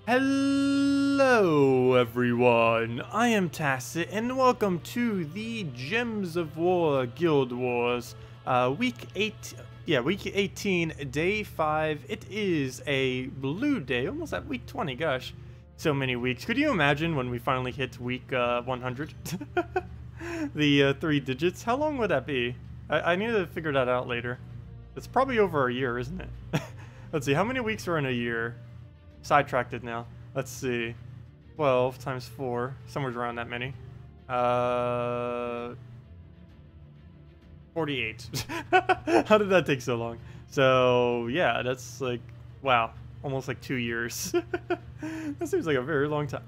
Hello everyone, I am Tacet and welcome to the Gems of War Guild Wars week 18, day 5. It is a blue day, almost at week 20, gosh, so many weeks. Could you imagine when we finally hit week 100? The 3 digits, how long would that be? I need to figure that out later. It's probably over a year, isn't it? Let's see, how many weeks are in a year? Sidetracked it now. Let's see. 12 times 4. Somewhere around that many. 48. How did that take so long? So, yeah, that's like, wow. Almost like 2 years. That seems like a very long time.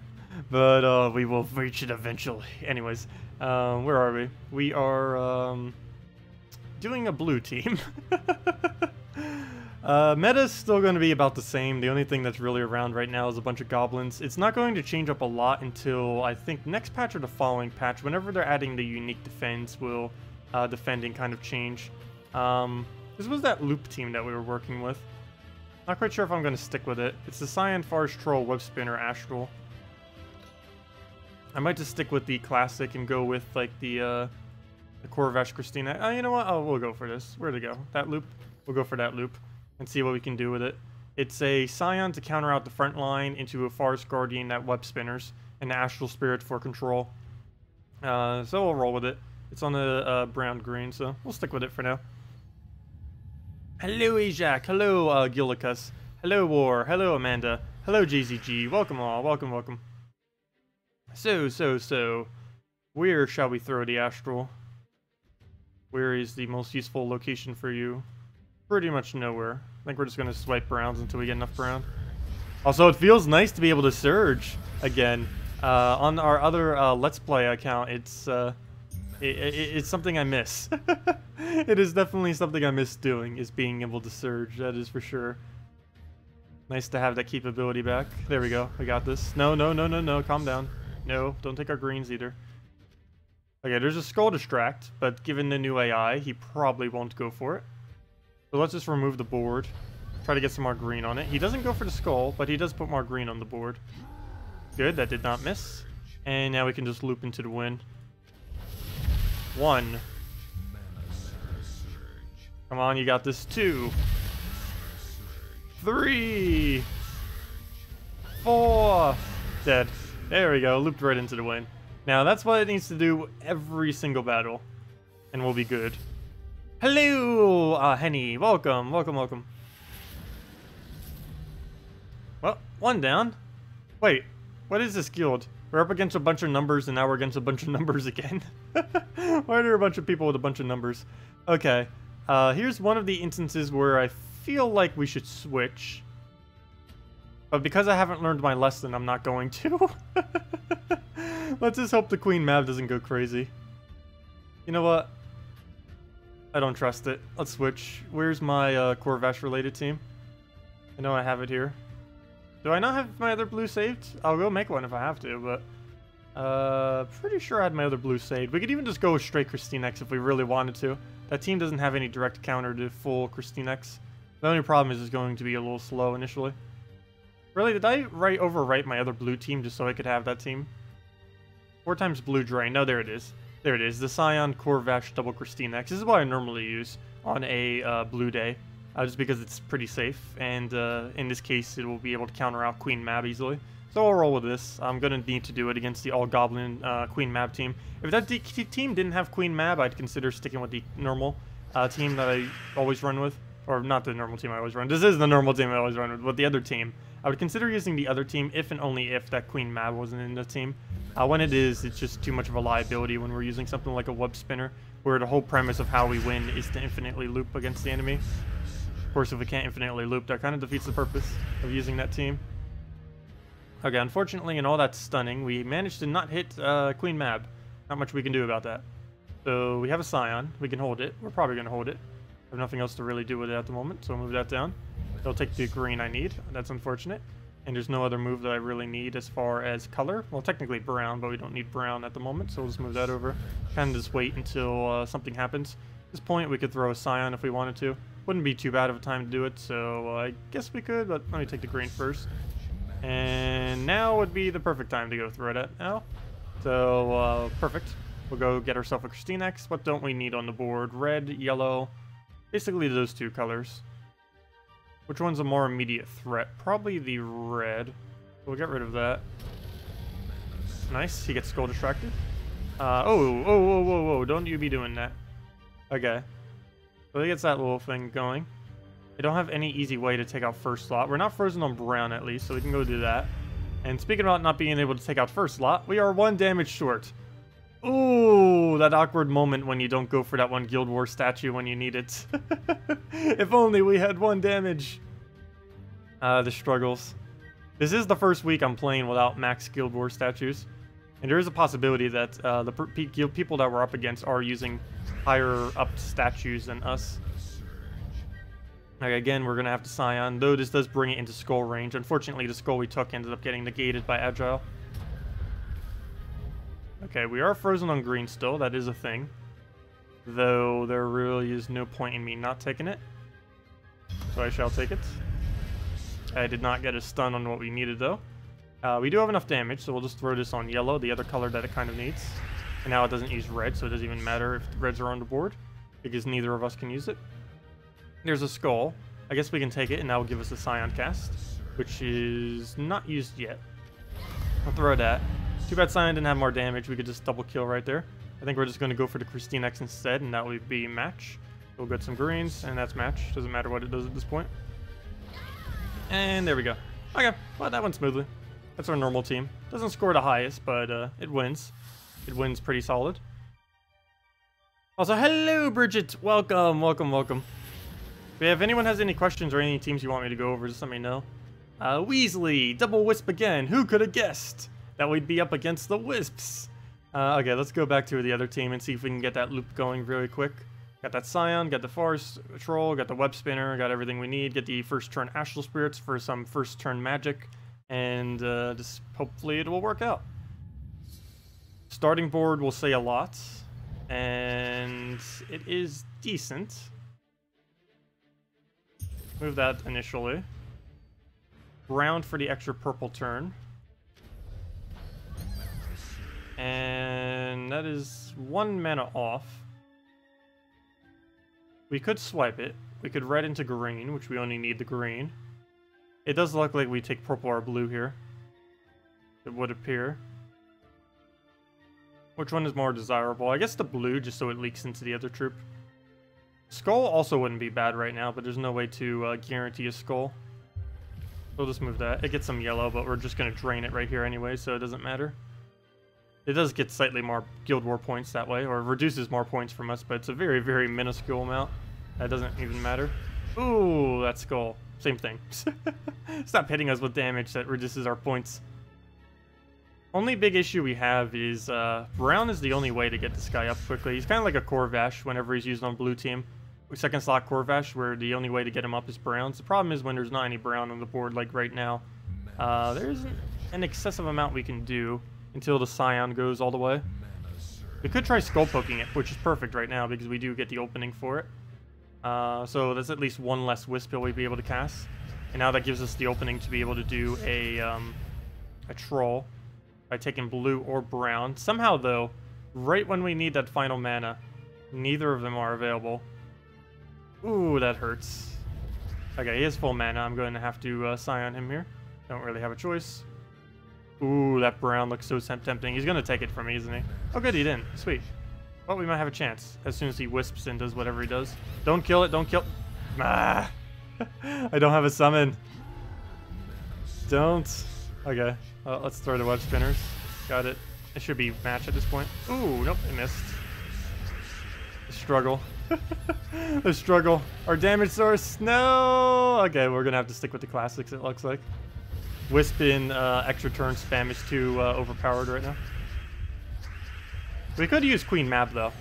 But we will reach it eventually. Anyways, where are we? We are doing a blue team. Meta's still going to be about the same. The only thing that's really around right now is a bunch of goblins. It's not going to change up a lot until, I think, next patch or the following patch. Whenever they're adding the unique defense, will defending kind of change. This was that loop team that we were working with. Not quite sure if I'm going to stick with it. It's the Cyan Forest Troll, Web Spinner, Astral. I might just stick with the classic and go with, like, the Corvash Christina. Oh, you know what? Oh, we'll go for this. Where'd it go? That loop? We'll go for that loop and see what we can do with it. It's a Scion to counter out the front line, into a Forest Guardian that web spinners, and the Astral Spirit for control. So we'll roll with it. It's on the brown-green, so we'll stick with it for now. Hello, Ajak. Hello, Gillicus. Hello, War. Hello, Amanda. Hello, JZG. Welcome all. Welcome, welcome. So. Where shall we throw the Astral? Where is the most useful location for you? Pretty much nowhere. I think we're just going to swipe browns until we get enough brown. Also, it feels nice to be able to surge again. On our other Let's Play account, it's something I miss. It is definitely something I miss doing, is being able to surge, that is for sure. Nice to have that capability back. There we go, I got this. No, calm down. No, don't take our greens either. Okay, there's a Skull Distract, but given the new AI, he probably won't go for it. So let's just remove the board. Try to get some more green on it. He doesn't go for the skull, but he does put more green on the board. Good, that did not miss. And now we can just loop into the win. 1. Come on, you got this. 2. 3. 4. Dead. There we go, looped right into the win. Now, that's what it needs to do every single battle, and we'll be good. Hello, Henny. Welcome. Well, 1 down. Wait, what is this guild? We're up against a bunch of numbers, and now we're against a bunch of numbers again. Why are there a bunch of people with a bunch of numbers? Okay, here's one of the instances where I feel like we should switch. But because I haven't learned my lesson, I'm not going to. Let's just hope the Queen Mab doesn't go crazy. You know what? I don't trust it. Let's switch. Where's my Corvash related team? I know I have it here. Do I not have my other blue saved? I'll go make one if I have to, but pretty sure I had my other blue saved. We could even just go with straight Christinex if we really wanted to. That team doesn't have any direct counter to full Christinex. The only problem is it's going to be a little slow initially. Really, did I overwrite my other blue team just so I could have that team? 4 times blue drain. No, there it is. There it is. The Scion Corvash double Christinex. This is what I normally use on a blue day. Just because it's pretty safe. And in this case, it will be able to counter out Queen Mab easily. So I'll roll with this. I'm going to need to do it against the all-goblin Queen Mab team. If that team didn't have Queen Mab, I'd consider sticking with the normal team that I always run with. Or not the normal team I always run. This is the normal team I always run with, but the other team. I would consider using the other team if and only if that Queen Mab wasn't in the team. When it is, it's just too much of a liability when we're using something like a web spinner, where the whole premise of how we win is to infinitely loop against the enemy. Of course, if we can't infinitely loop, that kind of defeats the purpose of using that team. Okay, unfortunately, in all that stunning, we managed to not hit Queen Mab. Not much we can do about that. So we have a Scion. We can hold it. We're probably going to hold it. I have nothing else to really do with it at the moment, so I'll move that down. It'll take the green I need. That's unfortunate. And there's no other move that I really need as far as color. Well, technically brown, but we don't need brown at the moment, so we'll just move that over. Kind of just wait until something happens. At this point, we could throw a Scion if we wanted to. Wouldn't be too bad of a time to do it, so I guess we could, but let me take the green first. And now would be the perfect time to go through it now. So, perfect. We'll go get ourselves a KrissTigger. What don't we need on the board? Red, yellow, basically those two colors. Which one's a more immediate threat? Probably the red. We'll get rid of that. Nice, he gets skull distracted. Whoa, don't you be doing that. Okay. So he gets that little thing going. They don't have any easy way to take out first slot. We're not frozen on brown at least, so we can go do that. And speaking about not being able to take out first slot, we are 1 damage short. Ooh, that awkward moment when you don't go for that one Guild War statue when you need it. If only we had 1 damage. The struggles. This is the first week I'm playing without max Guild War statues. And there is a possibility that the people that we're up against are using higher up statues than us. Like, again, we're going to have to Scion, though this does bring it into skull range. Unfortunately, the skull we took ended up getting negated by Agile. Okay, we are frozen on green still. That is a thing. Though there really is no point in me not taking it. So I shall take it. I did not get a stun on what we needed, though. We do have enough damage, so we'll just throw this on yellow, the other color that it kind of needs. And now it doesn't use red, so it doesn't even matter if the reds are on the board, because neither of us can use it. There's a skull. I guess we can take it, and that will give us a Scion cast, which is not used yet. I'll throw that. Too bad Scion didn't have more damage. We could just double kill right there. I think we're just going to go for the KrissTigger instead, and that would be match. We'll get some greens, and that's match. Doesn't matter what it does at this point. And there we go. Okay, well, that went smoothly. That's our normal team. Doesn't score the highest, but it wins. It wins pretty solid. Also, hello, Bridget. Welcome, welcome, welcome. If anyone has any questions or any teams you want me to go over, just let me know. Weasley, double wisp again. Who could have guessed that we'd be up against the wisps? Okay, let's go back to the other team and see if we can get that loop going really quick. Got that Scion, got the Forest Troll, got the Web Spinner, got everything we need. Get the first turn Astral Spirits for some first turn magic. And just hopefully it will work out. Starting board will say a lot. And it is decent. Move that initially. Ground for the extra purple turn. And that is 1 mana off. We could swipe it. We could red into green, which we only need the green. It does look like we take purple or blue here. It would appear. Which one is more desirable? I guess the blue, just so it leaks into the other troop. Skull also wouldn't be bad right now, but there's no way to guarantee a skull. We'll just move that. It gets some yellow, but we're just going to drain it right here anyway, so it doesn't matter. It does get slightly more Guild War points that way, or reduces more points from us, but it's a very, very minuscule amount. That doesn't even matter. Ooh, that skull. Same thing. Stop hitting us with damage that reduces our points. Only big issue we have is brown is the only way to get this guy up quickly. He's kind of like a Corvash whenever he's used on blue team. Second slot Corvash, where the only way to get him up is browns. The problem is when there's not any brown on the board like right now. There isn't an excessive amount we can do until the Scion goes all the way. We could try skull poking it, which is perfect right now because we do get the opening for it. So that's at least 1 less wisp we'll be able to cast. And now that gives us the opening to be able to do a troll by taking blue or brown. Somehow though, right when we need that final mana, neither of them are available. Ooh, that hurts. Okay, he has full mana. I'm going to have to Scion him here. Don't really have a choice. Ooh, that brown looks so tempting. He's going to take it from me, isn't he? Oh, good, he didn't. Sweet. Well, we might have a chance as soon as he wisps and does whatever he does. Don't kill it, don't kill... Ah! I don't have a summon. Don't. Okay, let's throw the web spinners. Got it. It should be match at this point. Ooh, nope, I missed. The struggle. The struggle. Our damage source. No! Okay, we're going to have to stick with the classics, it looks like. Wisp in extra turn spam is too overpowered right now. We could use Queen Mab, though.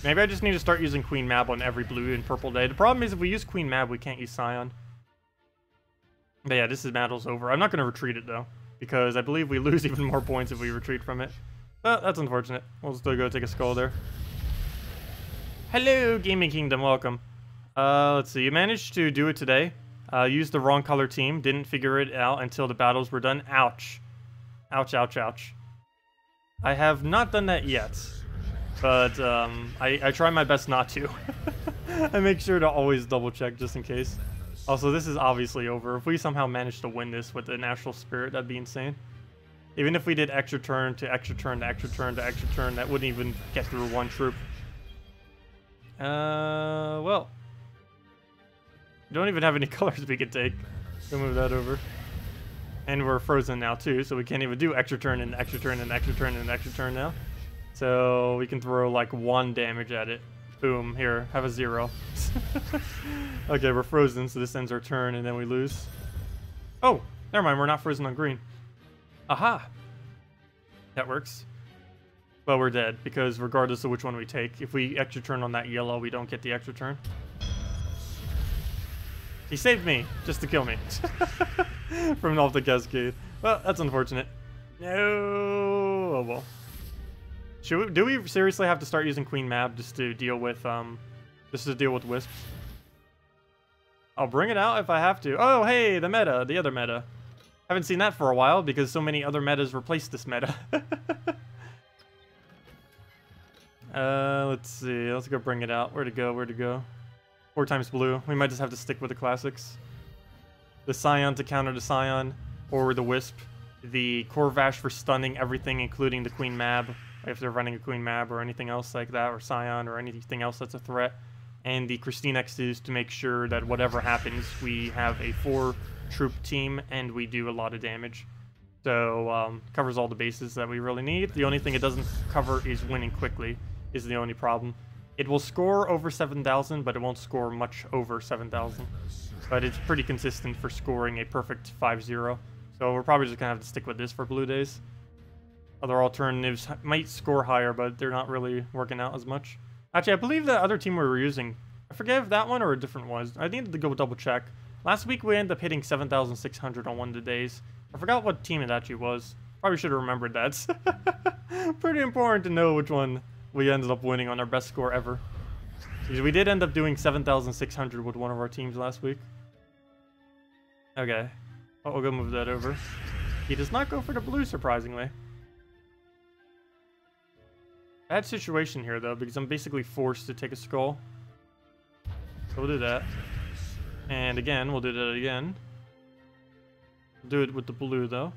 Maybe I just need to start using Queen Mab on every blue and purple day. The problem is if we use Queen Mab, we can't use Scion. But yeah, this battle's over. I'm not going to retreat it, though, because I believe we lose even more points if we retreat from it. But that's unfortunate. We'll still go take a skull there. Hello, Gaming Kingdom. Welcome. Let's see. You managed to do it today. Used the wrong color team. Didn't figure it out until the battles were done. Ouch. Ouch, ouch, ouch. I have not done that yet. But I try my best not to. I make sure to always double check just in case. Also, this is obviously over. If we somehow manage to win this with the natural spirit, that'd be insane. Even if we did extra turn to extra turn to extra turn to extra turn, that wouldn't even get through one troop. Well. We don't even have any colors we could take. We'll move that over. And we're frozen now too, so we can't even do extra turn and extra turn and extra turn and extra turn now. So we can throw like 1 damage at it. Boom, here, have a 0. Okay, we're frozen, so this ends our turn and then we lose. Oh, never mind, we're not frozen on green. Aha! That works. But we're dead, because regardless of which one we take, if we extra turn on that yellow, we don't get the extra turn. He saved me, just to kill me. From off the cascade. Well, that's unfortunate. No. Oh well. Do we seriously have to start using Queen Mab just to deal with wisps? I'll bring it out if I have to. Oh hey, the other meta. Haven't seen that for a while because so many other metas replaced this meta. Let's see. Let's go bring it out. Where'd it go? Where'd it go? 4 times blue. We might just have to stick with the classics. The Scion to counter the Scion, or the Wisp. The Corvash for stunning everything, including the Queen Mab, if they're running a Queen Mab or anything else like that, or Scion, or anything else that's a threat. And the KrissTigger is to make sure that whatever happens, we have a 4-troop team, and we do a lot of damage. So, covers all the bases that we really need. The only thing it doesn't cover is winning quickly, is the only problem. It will score over 7,000, but it won't score much over 7,000. But it's pretty consistent for scoring a perfect 5-0. So we're probably just going to have to stick with this for Blue Days. Other alternatives might score higher, but they're not really working out as much. Actually, I believe the other team we were using, I forget if that one or a different one. I needed to go double check. Last week we ended up hitting 7,600 on one of the days. I forgot what team it actually was. Probably should have remembered that. Pretty important to know which one we ended up winning on our best score ever. Because we did end up doing 7,600 with one of our teams last week. Okay. Oh, we'll go move that over. He does not go for the blue, surprisingly. Bad situation here, though, because I'm basically forced to take a skull. So we'll do that. And again, we'll do that again. We'll do it with the blue, though.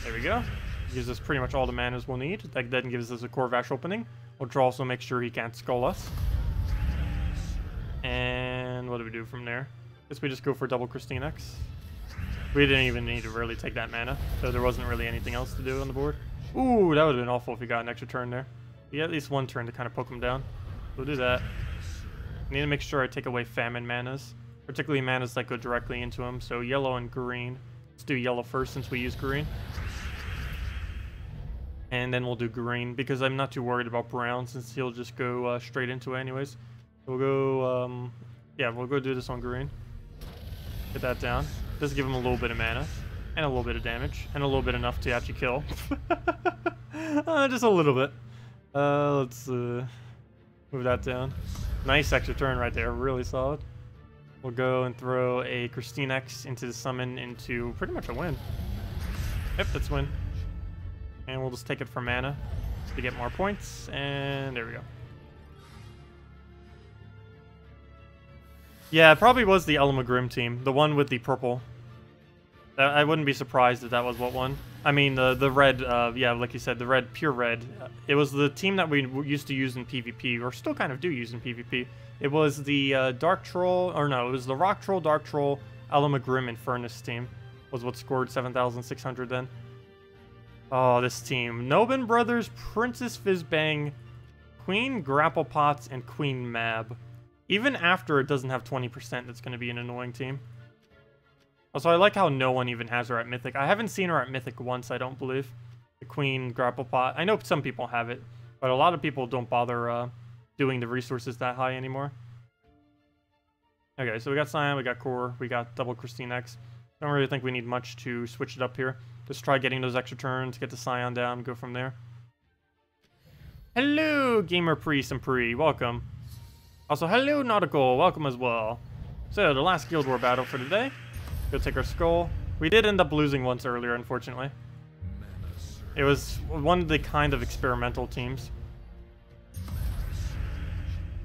There we go. Gives us pretty much all the manas we'll need. That then gives us a Corvash opening, which will also make sure he can't skull us. And what do we do from there? Guess we just go for double KrissTigger. We didn't even need to really take that mana, so there wasn't really anything else to do on the board. Ooh, that would have been awful if we got an extra turn there. We got at least one turn to kind of poke him down. We'll do that. I need to make sure I take away famine manas, particularly manas that go directly into him. So yellow and green. Let's do yellow first since we use green. And then we'll do green because I'm not too worried about brown since he'll just go straight into it anyways. We'll go, yeah, we'll go do this on green. Get that down. Just give him a little bit of mana and a little bit of damage and a little bit enough to actually kill. Just a little bit. Let's move that down. Nice extra turn right there, really solid. We'll go and throw a KrissTigger into the summon into pretty much a win. Yep, that's win. And we'll just take it for mana to get more points, and there we go. Yeah, it probably was the Elamagrim team, the one with the purple. I wouldn't be surprised if that was what won. I mean, the red, yeah, like you said, the red, pure red. It was the team that we used to use in PvP, or still kind of do use in PvP. It was the Dark Troll, or no, it was the Rock Troll, Dark Troll, Elamagrim, and Furnace team was what scored 7,600 then. Oh, this team. Nobin Brothers, Princess Fizzbang, Queen Grapplepots, and Queen Mab. Even after it doesn't have 20%, it's going to be an annoying team. Also, I like how no one even has her at Mythic. I haven't seen her at Mythic once, I don't believe. The Queen Grapplepot. I know some people have it, but a lot of people don't bother doing the resources that high anymore. Okay, so we got Scion, we got Core, we got double KrissTigger. Don't really think we need much to switch it up here. Just try getting those extra turns, get the Scion down, go from there. Hello, Gamer Priest and Pre, welcome. Also, hello, Nautical, welcome as well. So, the last Guild War battle for today. Go take our skull. We did end up losing once earlier, unfortunately. It was one of the kind of experimental teams.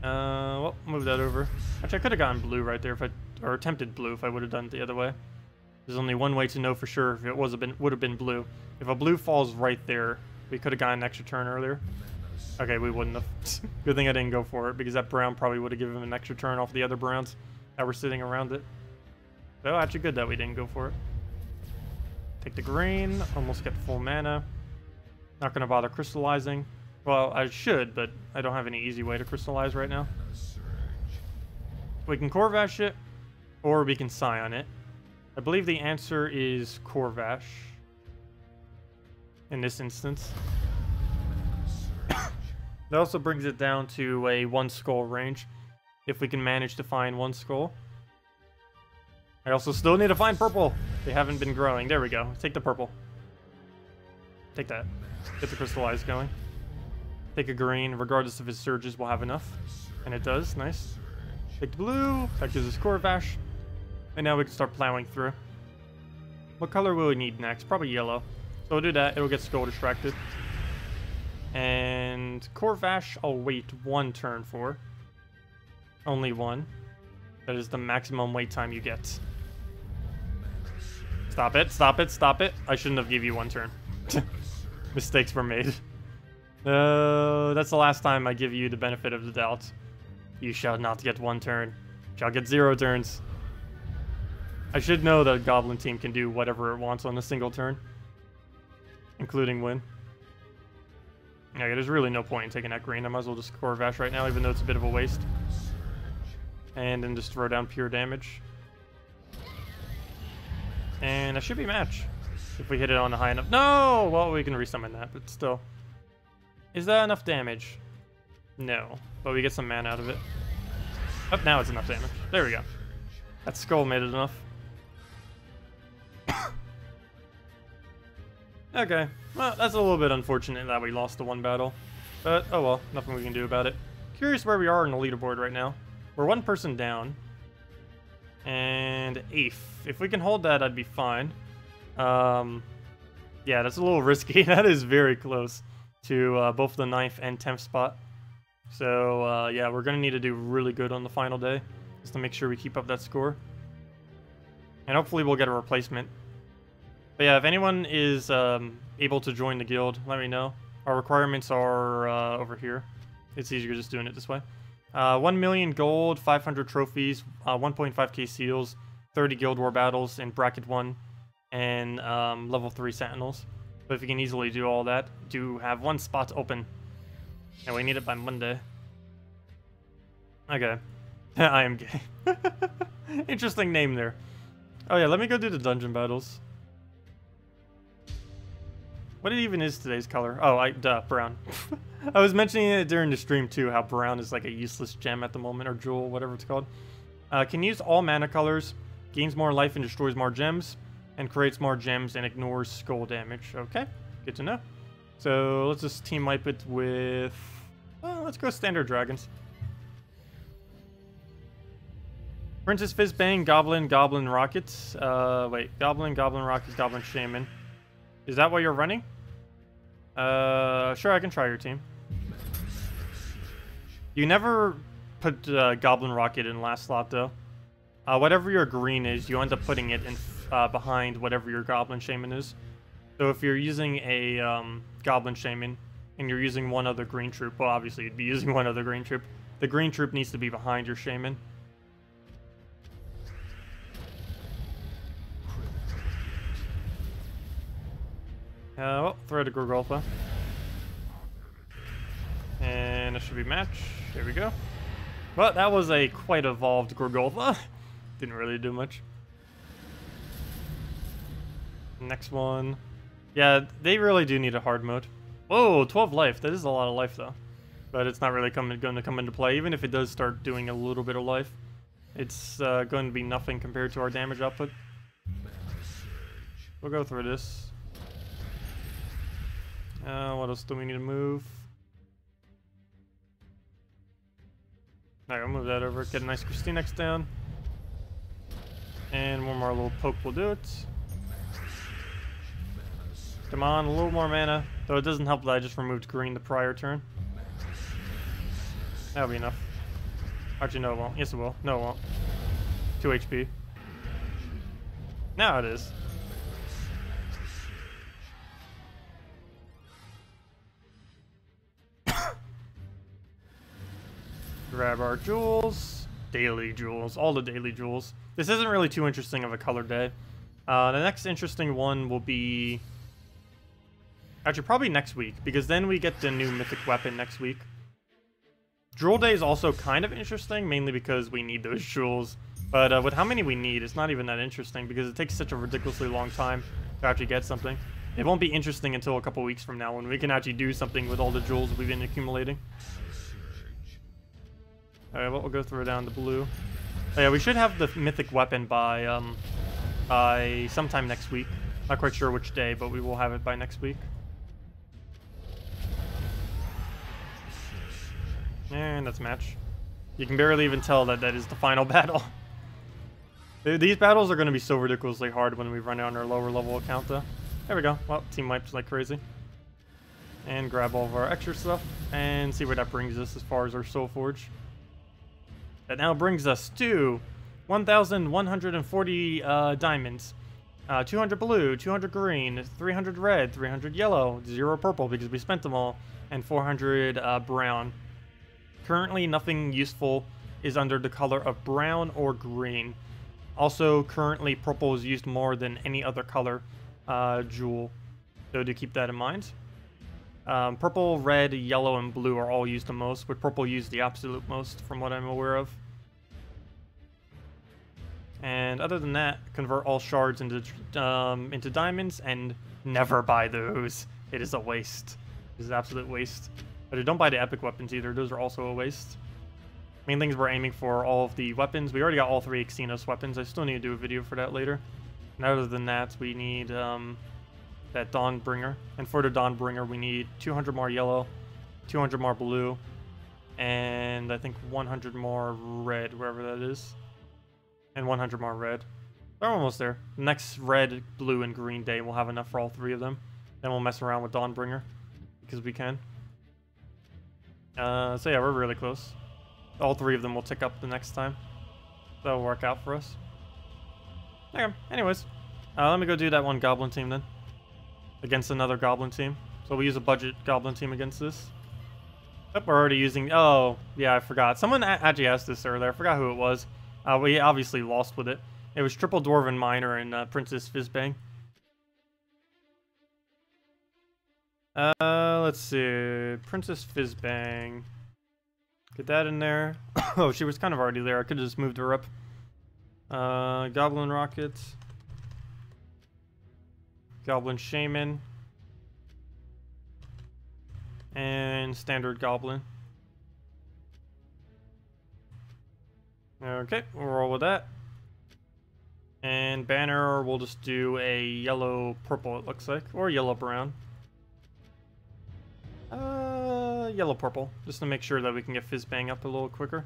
Well, move that over. Actually, I could have gotten blue right there if I, or attempted blue if I would have done it the other way. There's only one way to know for sure if it would have been blue. If a blue falls right there, we could have gotten an extra turn earlier. Okay, we wouldn't have. Good thing I didn't go for it, because that brown probably would have given him an extra turn off the other browns that were sitting around it. So actually good that we didn't go for it. Take the green, almost get full mana. Not gonna bother crystallizing. Well, I should, but I don't have any easy way to crystallize right now. We can Corvash it, or we can Scion it. I believe the answer is Corvash in this instance. That also brings it down to a 1 skull range, if we can manage to find 1 skull. I also still need to find purple. They haven't been growing. There we go. Take the purple. Take that. Get the crystallize going. Take a green. Regardless if it surges, we'll have enough. And it does. Nice. Take the blue. That gives us Corvash. And now we can start plowing through. What color will we need next? Probably yellow. So we'll do that. It'll get skull distracted. And Corvash, I'll wait 1 turn for. Only 1. That is the maximum wait time you get. Stop it, stop it, stop it. I shouldn't have give you 1 turn. Mistakes were made. That's the last time I give you the benefit of the doubt. You shall not get 1 turn. You shall get 0 turns. I should know that a Goblin team can do whatever it wants on a single turn. Including win. Yeah, there's really no point in taking that green. I might as well just Corvash right now, even though it's a bit of a waste. And then just throw down pure damage. And that should be match. If we hit it on a high enough. No! Well, we can resummon that, but still. Is that enough damage? No. But we get some mana out of it. Oh, now it's enough damage. There we go. That skull made it enough. Okay. Well, that's a little bit unfortunate that we lost the 1 battle. But, oh well. Nothing we can do about it. Curious where we are in the leaderboard right now. We're 1 person down. And 8th. If we can hold that, I'd be fine. Yeah, that's a little risky. That is very close to both the 9th and 10th spot. So, yeah, we're going to need to do really good on the final day. Just to make sure we keep up that score. And hopefully we'll get a replacement. But yeah, if anyone is able to join the guild, let me know. Our requirements are over here. It's easier just doing it this way. 1 million gold, 500 trophies, 1.5k seals, 30 Guild War battles in bracket 1, and level 3 sentinels. So if you can easily do all that, do have 1 spot open. And we need it by Monday. Okay. I am gay. Interesting name there. Oh yeah, let me go do the dungeon battles. What even is today's color? Oh, brown. I was mentioning it during the stream too, how brown is like a useless gem at the moment, or jewel, whatever it's called. Can use all mana colors, gains more life and destroys more gems, and creates more gems and ignores skull damage. Okay, good to know. So let's just team wipe it with... Well, let's go standard dragons. Princess Fizzbang, Goblin, Goblin Rockets. Wait, Goblin, Goblin Rockets, Goblin Shaman. Is that what you're running? Sure, I can try your team. You never put Goblin Rocket in last slot, though. Whatever your green is, you end up putting it in behind whatever your Goblin Shaman is. So if you're using a Goblin Shaman, and you're using 1 other green troop, well, obviously you'd be using 1 other green troop. The green troop needs to be behind your Shaman. Well, throw to Gorgolfa. And it should be match. There we go. Well, that was a quite evolved Gorgolfa. Didn't really do much. Next one. Yeah, they really do need a hard mode. Whoa, 12 life. That is a lot of life, though. But it's not really going to come into play. Even if it does start doing a little bit of life, it's going to be nothing compared to our damage output. We'll go through this. What else do we need to move? Alright, we'll move that over. Get a nice KrissTigger down. And one more little poke will do it. Come on, a little more mana. Though it doesn't help that I just removed green the prior turn. That'll be enough. Actually, no it won't. Yes it will. No it won't. 2 HP. Now it is. Grab our jewels. Daily jewels. All the daily jewels. This isn't really too interesting of a color day. The next interesting one will be... Actually, probably next week, because then we get the new mythic weapon next week. Jewel Day is also kind of interesting, mainly because we need those jewels. But with how many we need, it's not even that interesting, because it takes such a ridiculously long time to actually get something. It won't be interesting until a couple weeks from now, when we can actually do something with all the jewels we've been accumulating. Alright, well, we'll go throw down the blue. Oh, yeah, we should have the mythic weapon by sometime next week. Not quite sure which day, but we will have it by next week. And that's a match. You can barely even tell that that is the final battle. These battles are going to be so ridiculously hard when we run out on our lower level account, though. There we go. Well, team wipes like crazy. And grab all of our extra stuff and see where that brings us as far as our soul forge. That now brings us to 1,140 diamonds, 200 blue, 200 green, 300 red, 300 yellow, 0 purple because we spent them all, and 400 brown. Currently, nothing useful is under the color of brown or green. Also, currently, purple is used more than any other color jewel, so do keep that in mind. Purple, red, yellow, and blue are all used the most, with purple used the absolute most, from what I'm aware of. And other than that, convert all shards into diamonds, and never buy those. It is a waste. It is an absolute waste. But don't buy the epic weapons either. Those are also a waste. Main things we're aiming for all of the weapons. We already got all 3 Xenos weapons. I still need to do a video for that later. And other than that, we need that Dawnbringer. And for the Dawnbringer, we need 200 more yellow, 200 more blue, and I think 100 more red, wherever that is. And 100 more red. They're almost there. Next red, blue, and green day, we'll have enough for all 3 of them. Then we'll mess around with Dawnbringer, because we can. So yeah, we're really close. All 3 of them will tick up the next time. That'll work out for us. Okay, anyways. Let me go do that one goblin team then. Against another goblin team. So we use a budget goblin team against this. Oh, we're already using... Oh, yeah, I forgot. Someone actually asked this earlier. I forgot who it was. We obviously lost with it. It was Triple Dwarven Miner and Princess Fizzbang. Let's see. Princess Fizzbang. Get that in there. Oh, she was kind of already there. I could have just moved her up. Goblin Rocket. Goblin Shaman. And Standard Goblin. Okay, we'll roll with that. And Banner, we'll just do a yellow-purple, it looks like. Or yellow-brown. Yellow-purple. Just to make sure that we can get Fizzbang up a little quicker.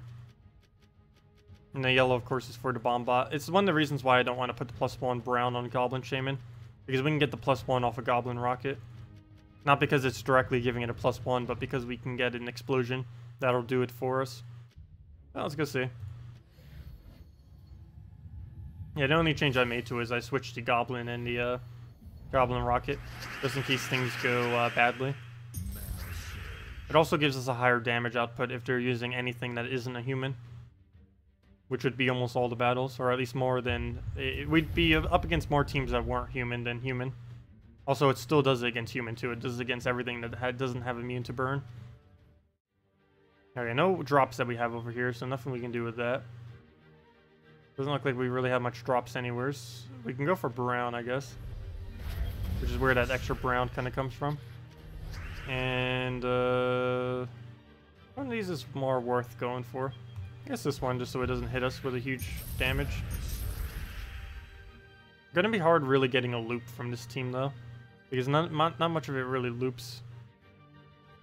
And the yellow, of course, is for the bomb bot. It's one of the reasons why I don't want to put the +1 brown on Goblin Shaman. Because we can get the +1 off a Goblin Rocket. Not because it's directly giving it a +1, but because we can get an explosion. That'll do it for us. Well, let's go see. Yeah, the only change I made to it is I switched the Goblin and the Goblin Rocket. Just in case things go badly. It also gives us a higher damage output if they're using anything that isn't a human. Which would be almost all the battles, or at least more than... We'd be up against more teams that weren't human than human. Also, it still does it against human, too. It does it against everything that doesn't have immune to burn. Okay, no drops that we have over here, so nothing we can do with that. Doesn't look like we really have much drops anywhere. We can go for brown, I guess. Which is where that extra brown kind of comes from. And, one of these is more worth going for. I guess this one, just so it doesn't hit us with a huge damage. Gonna be hard really getting a loop from this team, though. Because not much of it really loops.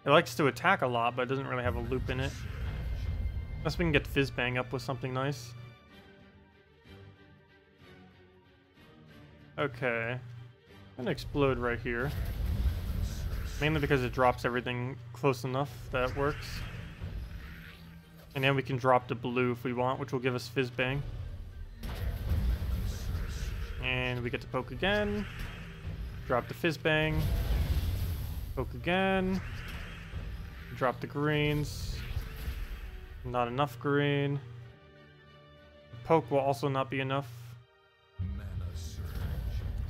It likes to attack a lot, but it doesn't really have a loop in it. Unless we can get Fizzbang up with something nice. Okay. I'm gonna explode right here. Mainly because it drops everything close enough that works. And then we can drop the blue if we want, which will give us Fizz Bang. And we get to poke again. Drop the Fizz Bang. Poke again. Drop the greens. Not enough green. Poke will also not be enough.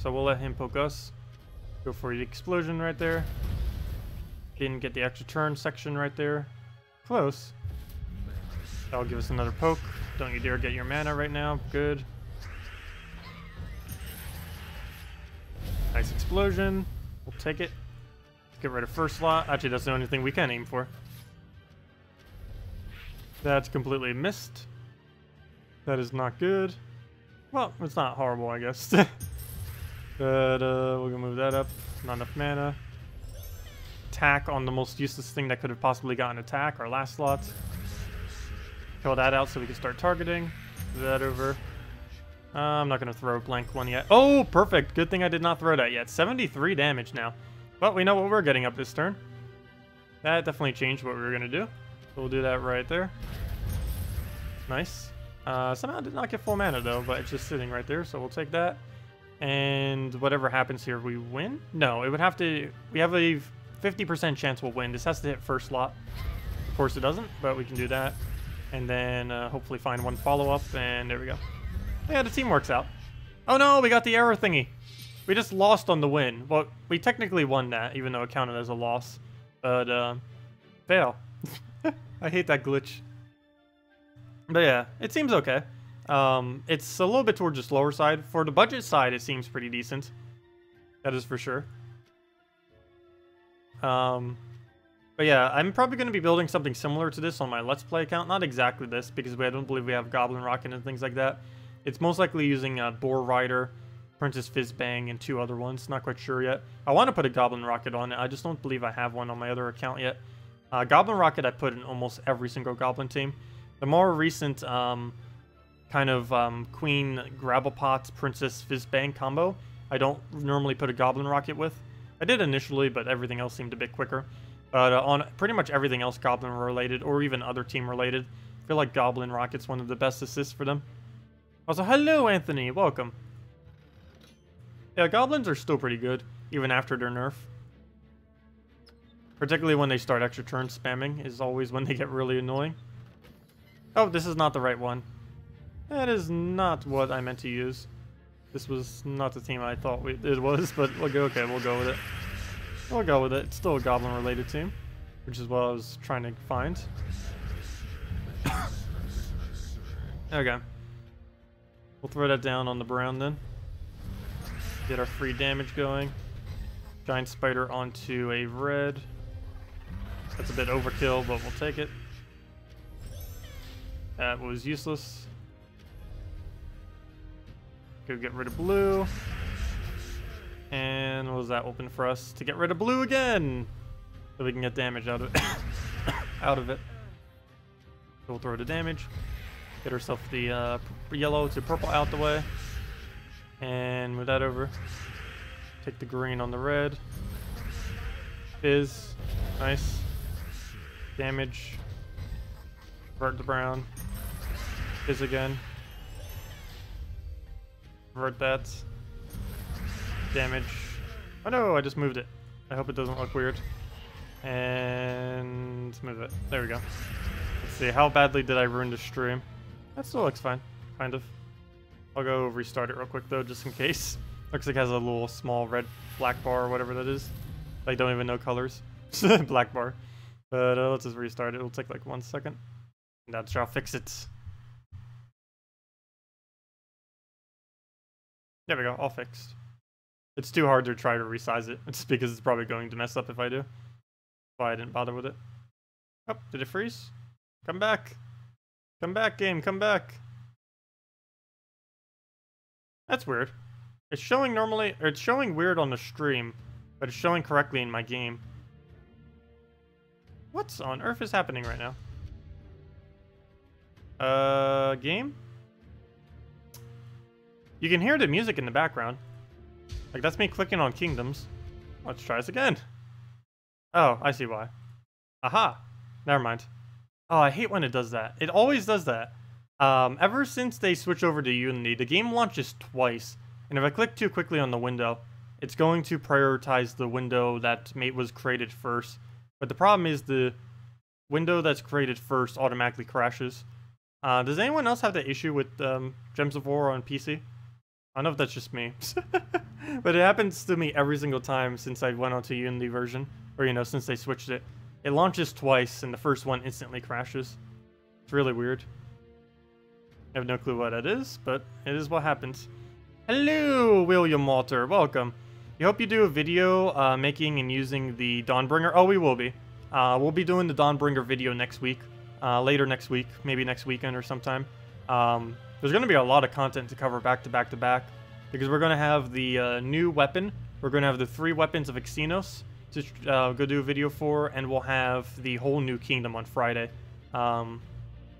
So we'll let him poke us. Go for the explosion right there. Didn't get the extra turn section right there. Close. That'll give us another poke. Don't you dare get your mana right now. Good. Nice explosion. We'll take it. Get rid of first slot. Actually, that's the only thing we can aim for. That's completely missed. That is not good. Well, it's not horrible, I guess. But we're gonna move that up. Not enough mana. Attack on the most useless thing that could have possibly gotten attack, our last slot. Kill that out so we can start targeting. Move that over. I'm not gonna throw a blank one yet. Oh, perfect. Good thing I did not throw that yet. 73 damage now. Well, we know what we're getting up this turn. That definitely changed what we were gonna do. So we'll do that right there. Nice. Somehow I did not get full mana though, but it's just sitting right there, so we'll take that. And whatever happens here, we win? No, it would have to... We have a 50% chance we'll win. This has to hit first slot. Of course it doesn't, but we can do that. And then hopefully find one follow-up, and there we go. Yeah, the team works out. Oh no, we got the error thingy. We just lost on the win. Well, we technically won that, even though it counted as a loss. But, fail. I hate that glitch. But yeah, it seems okay. It's a little bit towards the slower side. For the budget side, it seems pretty decent. That is for sure. But yeah, I'm probably going to be building something similar to this on my Let's Play account. Not exactly this, because I don't believe we have Goblin Rocket and things like that. It's most likely using Boar Rider, Princess Fizz Bang, and 2 other ones. Not quite sure yet. I want to put a Goblin Rocket on it. I just don't believe I have one on my other account yet. Goblin Rocket I put in almost every single Goblin team. The more recent kind of Queen Grabblepot, Princess Fizz Bang combo, I don't normally put a Goblin Rocket with. I did initially, but everything else seemed a bit quicker. But on pretty much everything else Goblin related, or even other team related, I feel like Goblin Rocket's one of the best assists for them. Also, hello Anthony, welcome. Yeah, Goblins are still pretty good, even after their nerf. Particularly when they start extra turn spamming, is always when they get really annoying. Oh, this is not the right one. That is not what I meant to use. This was not the team I thought it was, but we'll go, okay, we'll go with it. We'll go with it. It's still a Goblin-related team, which is what I was trying to find. Okay. We'll throw that down on the brown then. Get our free damage going. Giant spider onto a red. That's a bit overkill, but we'll take it. That was useless. Go get rid of blue. And what was that open for us? To get rid of blue again! So we can get damage out of it. out of it. So we'll throw the damage. Get ourselves the yellow to purple out the way. And move that over. Take the green on the red. Fizz. Nice. Damage. Convert the brown. Fizz again. Convert that. Damage. Oh no, I just moved it. I hope it doesn't look weird. And move it. There we go. Let's see, how badly did I ruin the stream? That still looks fine, kind of. I'll go restart it real quick though, just in case. Looks like it has a little small red black bar or whatever that is. I don't even know colors. Black bar. But let's just restart it. It'll take like 1 second. And that shall fix it. There we go, all fixed. It's too hard to try to resize it. It's because it's probably going to mess up if I do. That's why I didn't bother with it. Oh, did it freeze? Come back. Come back, game, come back. That's weird. It's showing normally, or it's showing weird on the stream, but it's showing correctly in my game. What on earth is happening right now? Game? You can hear the music in the background. Like, that's me clicking on kingdoms. Let's try this again. Oh, I see why. Aha! Never mind. Oh, I hate when it does that. It always does that. Ever since they switched over to Unity, the game launches twice. And if I click too quickly on the window, it's going to prioritize the window that was created first. But the problem is the window that's created first automatically crashes. Does anyone else have the issue with Gems of War on PC? I don't know if that's just me. But it happens to me every single time since I went onto Unity version. Or, you know, since they switched it. It launches twice, and the first one instantly crashes. It's really weird. I have no clue what it is, but it is what happens. Hello, William Walter. Welcome. You hope you do a video making and using the Dawnbringer. Oh, we will be. We'll be doing the Dawnbringer video next week. Later next week. Maybe next weekend or sometime. There's going to be a lot of content to cover back to back to back. Because we're going to have the new weapon. We're going to have the 3 weapons of Xenos to go do a video for. And we'll have the whole new kingdom on Friday.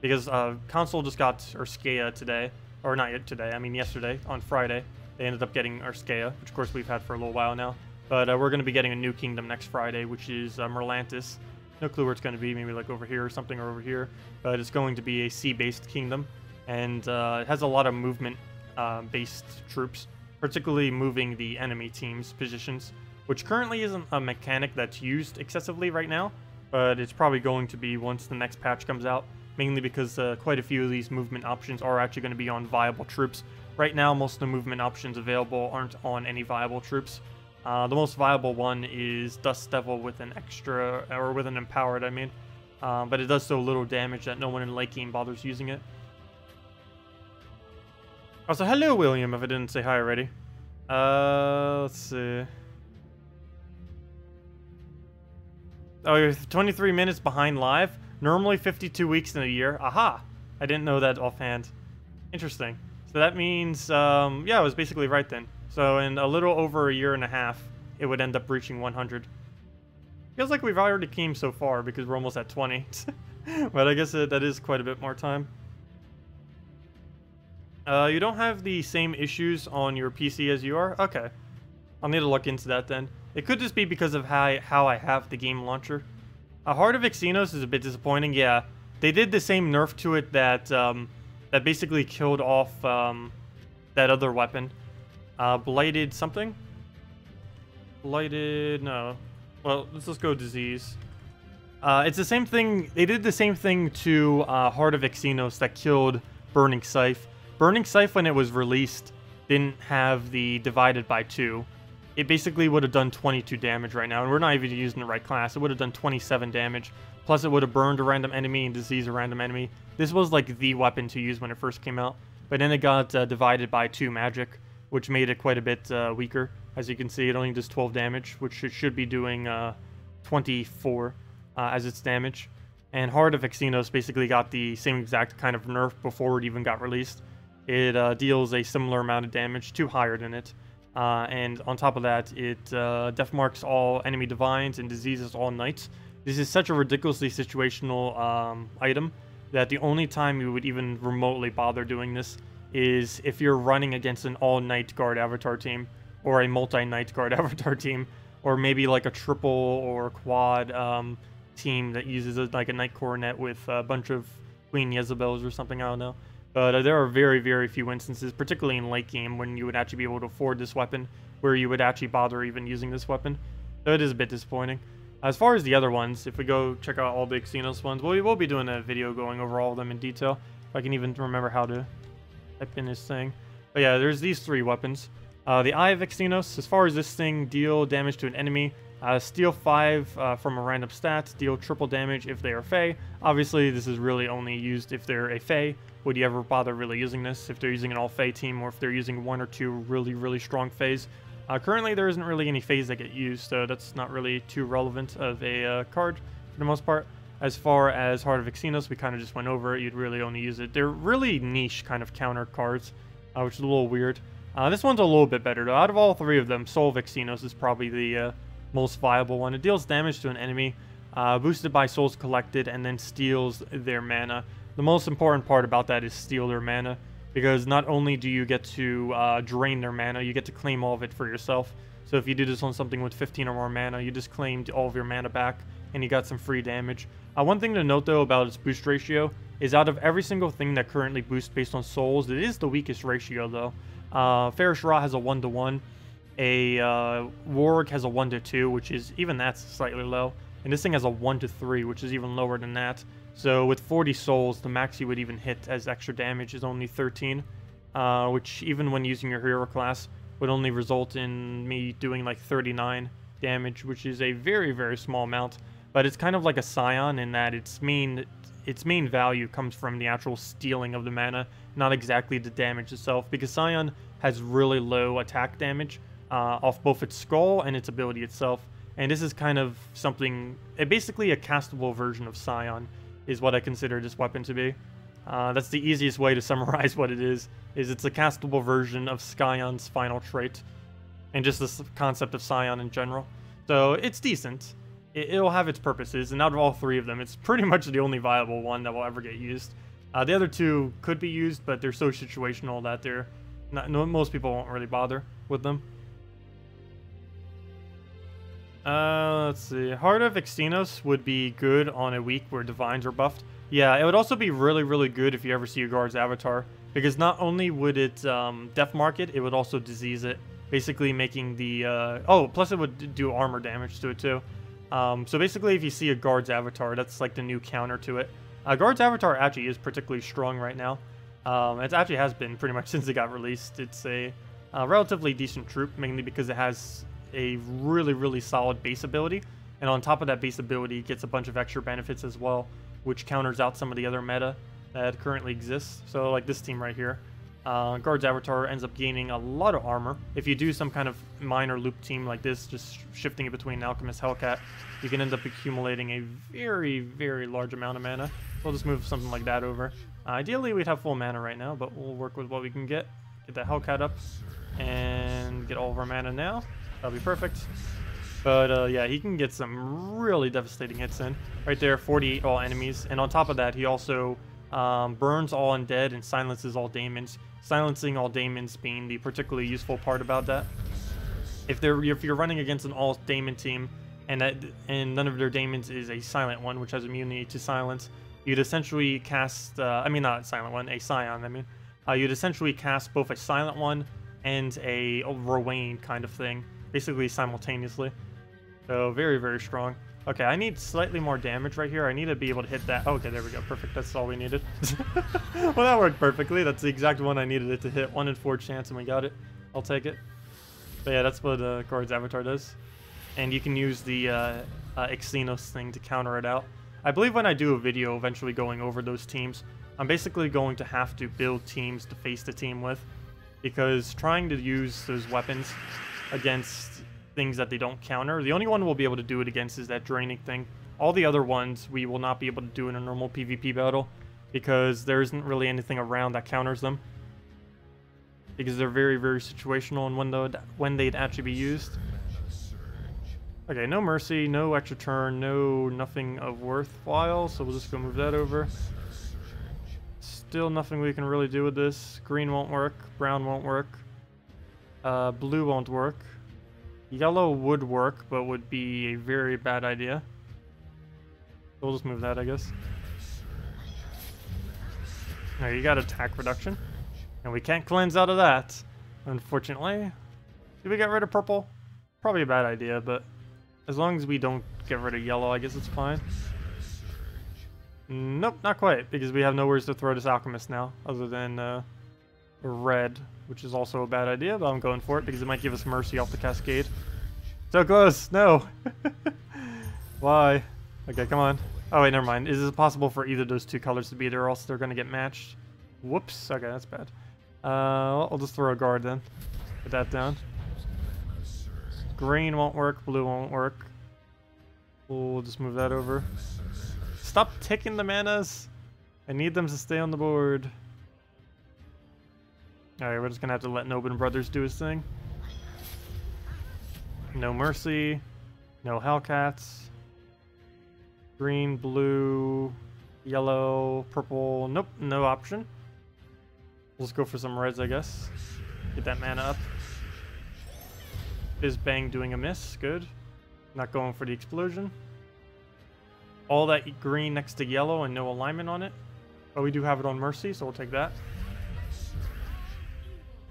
Because console just got Urskea today. Or not yet today, I mean yesterday, on Friday. They ended up getting Urskea, which of course we've had for a little while now. But we're going to be getting a new kingdom next Friday, which is Merlantis. No clue where it's going to be, maybe like over here or something, or over here. But it's going to be a sea-based kingdom. And it has a lot of movement-based troops, particularly moving the enemy team's positions, which currently isn't a mechanic that's used excessively right now, but it's probably going to be once the next patch comes out. Mainly because quite a few of these movement options are actually going to be on viable troops. Right now, most of the movement options available aren't on any viable troops. The most viable one is Dust Devil with an extra, or with an empowered, I mean. But it does so little damage that no one in late game bothers using it. Also, hello, William, if I didn't say hi already. Let's see. Oh, you're 23 minutes behind live? Normally 52 weeks in a year. Aha! I didn't know that offhand. Interesting. So that means, yeah, I was basically right then. So in a little over a year and a half, it would end up reaching 100. Feels like we've already came so far because we're almost at 20. But I guess that is quite a bit more time. You don't have the same issues on your PC as you are? Okay. I'll need to look into that then. It could just be because of how I have the game launcher. Heart of Xenos is a bit disappointing. Yeah, they did the same nerf to it that that basically killed off that other weapon. Blighted something? Blighted, no. Well, let's just go disease. It's the same thing. They did the same thing to Heart of Xenos that killed Burning Scythe. Burning Scythe, when it was released, didn't have the divided by 2. It basically would have done 22 damage right now, and we're not even using the right class. It would have done 27 damage, plus it would have burned a random enemy and diseased a random enemy. This was like the weapon to use when it first came out, but then it got divided by 2 magic, which made it quite a bit weaker. As you can see, it only does 12 damage, which it should be doing 24 as its damage. And Heart of Xenos basically got the same exact kind of nerf before it even got released. It deals a similar amount of damage, 2 higher than it. And on top of that, it death marks all enemy divines and diseases all knights. This is such a ridiculously situational item that the only time you would even remotely bother doing this is if you're running against an all-knight guard avatar team, or a multi-knight guard avatar team, or maybe like a triple or quad team that uses like a knight coronet with a bunch of Queen Jezebels or something, I don't know. But there are very, very few instances, particularly in late game, when you would actually be able to afford this weapon, where you would actually bother even using this weapon. So it is a bit disappointing. As far as the other ones, if we go check out all the Xenos ones, well, we will be doing a video going over all of them in detail. If I can even remember how to type in this thing. But yeah, there's these 3 weapons. The Eye of Xenos, as far as this thing, deal damage to an enemy. Steal 5 from a random stat, deal triple damage if they are Fey. Obviously, this is really only used if they're a Fey. Would you ever bother really using this if they're using an all-Fey team, or if they're using 1 or 2 really, really strong Feys? Currently, there isn't really any Feys that get used, so that's not really too relevant of a card for the most part. As far as Heart of Xenos, we kind of just went over it. You'd really only use it. They're really niche kind of counter cards, which is a little weird. This one's a little bit better, though. Out of all 3 of them, Soul of Xenos is probably the most viable one. It deals damage to an enemy, boosted by souls collected, and then steals their mana. The most important part about that is steal their mana. because not only do you get to drain their mana, you get to claim all of it for yourself. So if you do this on something with 15 or more mana, you just claimed all of your mana back, and you got some free damage. One thing to note though about its boost ratio is out of every single thing that currently boosts based on souls, it is the weakest ratio though. Ferrish Rot has a 1-to-1. A Warg has a 1-to-2, which is, even that's slightly low. And this thing has a 1-to-3, which is even lower than that. So with 40 souls, the max you would even hit as extra damage is only 13. Which even when using your hero class would only result in me doing like 39 damage, which is a very, very small amount. But it's kind of like a Scion in that its main value comes from the actual stealing of the mana, not exactly the damage itself, because Scion has really low attack damage off both its skull and its ability itself. And this is kind of something, basically a castable version of Scion is what I consider this weapon to be. That's the easiest way to summarize what it is it's a castable version of Scion's final trait, and just this concept of Scion in general. So it's decent. It'll have its purposes, and out of all three of them, it's pretty much the only viable one that will ever get used. The other two could be used, but they're so situational that they're not, most people won't really bother with them. Let's see. Heart of Xenos would be good on a week where Divines are buffed. Yeah, it would also be really, really good if you ever see a guard's avatar, because not only would it death mark it, it would also disease it, basically making the... plus it would do armor damage to it too. So basically if you see a guard's avatar, that's like the new counter to it. Guard's avatar actually is particularly strong right now. It actually has been pretty much since it got released. It's a relatively decent troop, mainly because it has a really, really solid base ability. And on top of that base ability, it gets a bunch of extra benefits as well, which counters out some of the other meta that currently exists. So like this team right here. Guard's avatar ends up gaining a lot of armor. If you do some kind of minor loop team like this, just shifting it between Alchemist, Hellcat, you can end up accumulating a very, very large amount of mana. We'll just move something like that over. Ideally, we'd have full mana right now, but we'll work with what we can get. Get that Hellcat up and get all of our mana now. That'll be perfect. But yeah, he can get some really devastating hits in. Right there, 48 all enemies. And on top of that, he also burns all undead and silences all daemons. Silencing all daemons being the particularly useful part about that. If you're running against an all daemon team and none of their daemons is a silent one, which has immunity to silence, you'd essentially cast not a silent one, a Scion, I mean. You'd essentially cast both a silent one and a Rowan kind of thing, basically simultaneously. So very, very strong. Okay, I need slightly more damage right here. I need to be able to hit that. Okay, there we go. Perfect. That's all we needed. Well, that worked perfectly. That's the exact one I needed it to hit. 1 in 4 chance, and we got it. I'll take it. But yeah, that's what Guard's avatar does. And you can use the Xenos thing to counter it out. I believe when I do a video eventually going over those teams, I'm basically going to have to build teams to face the team with. Because trying to use those weapons against things that they don't counter, the only one we'll be able to do it against is that draining thing. All the other ones we will not be able to do in a normal PvP battle because there isn't really anything around that counters them, because they're very, very situational and when they'd actually be used. Okay, no mercy, no extra turn, nothing of worthwhile, so we'll just go move that over. Still nothing we can really do with this. Green won't work, brown won't work, blue won't work. Yellow would work, but would be a very bad idea. We'll just move that, I guess. Now you got attack reduction. And we can't cleanse out of that, unfortunately. Did we get rid of purple? Probably a bad idea, but as long as we don't get rid of yellow, I guess it's fine. Nope, not quite, because we have nowhere to throw this alchemist now, other than red, which is also a bad idea, but I'm going for it because it might give us mercy off the cascade. So close! No! Why? Okay, come on. Oh wait, never mind. Is it possible for either of those two colors to be there, or else they're going to get matched? Whoops. Okay, that's bad. I'll just throw a guard then. Put that down. Green won't work, blue won't work. We'll just move that over. Stop ticking the manas! I need them to stay on the board. Alright, we're just gonna have to let Nobin Brothers do his thing. No mercy. No Hellcats. Green, blue, yellow, purple. Nope, no option. Let's go for some reds, I guess. Get that mana up. Is bang doing a miss? Good. Not going for the explosion. All that green next to yellow and no alignment on it. But we do have it on Mercy, so we'll take that.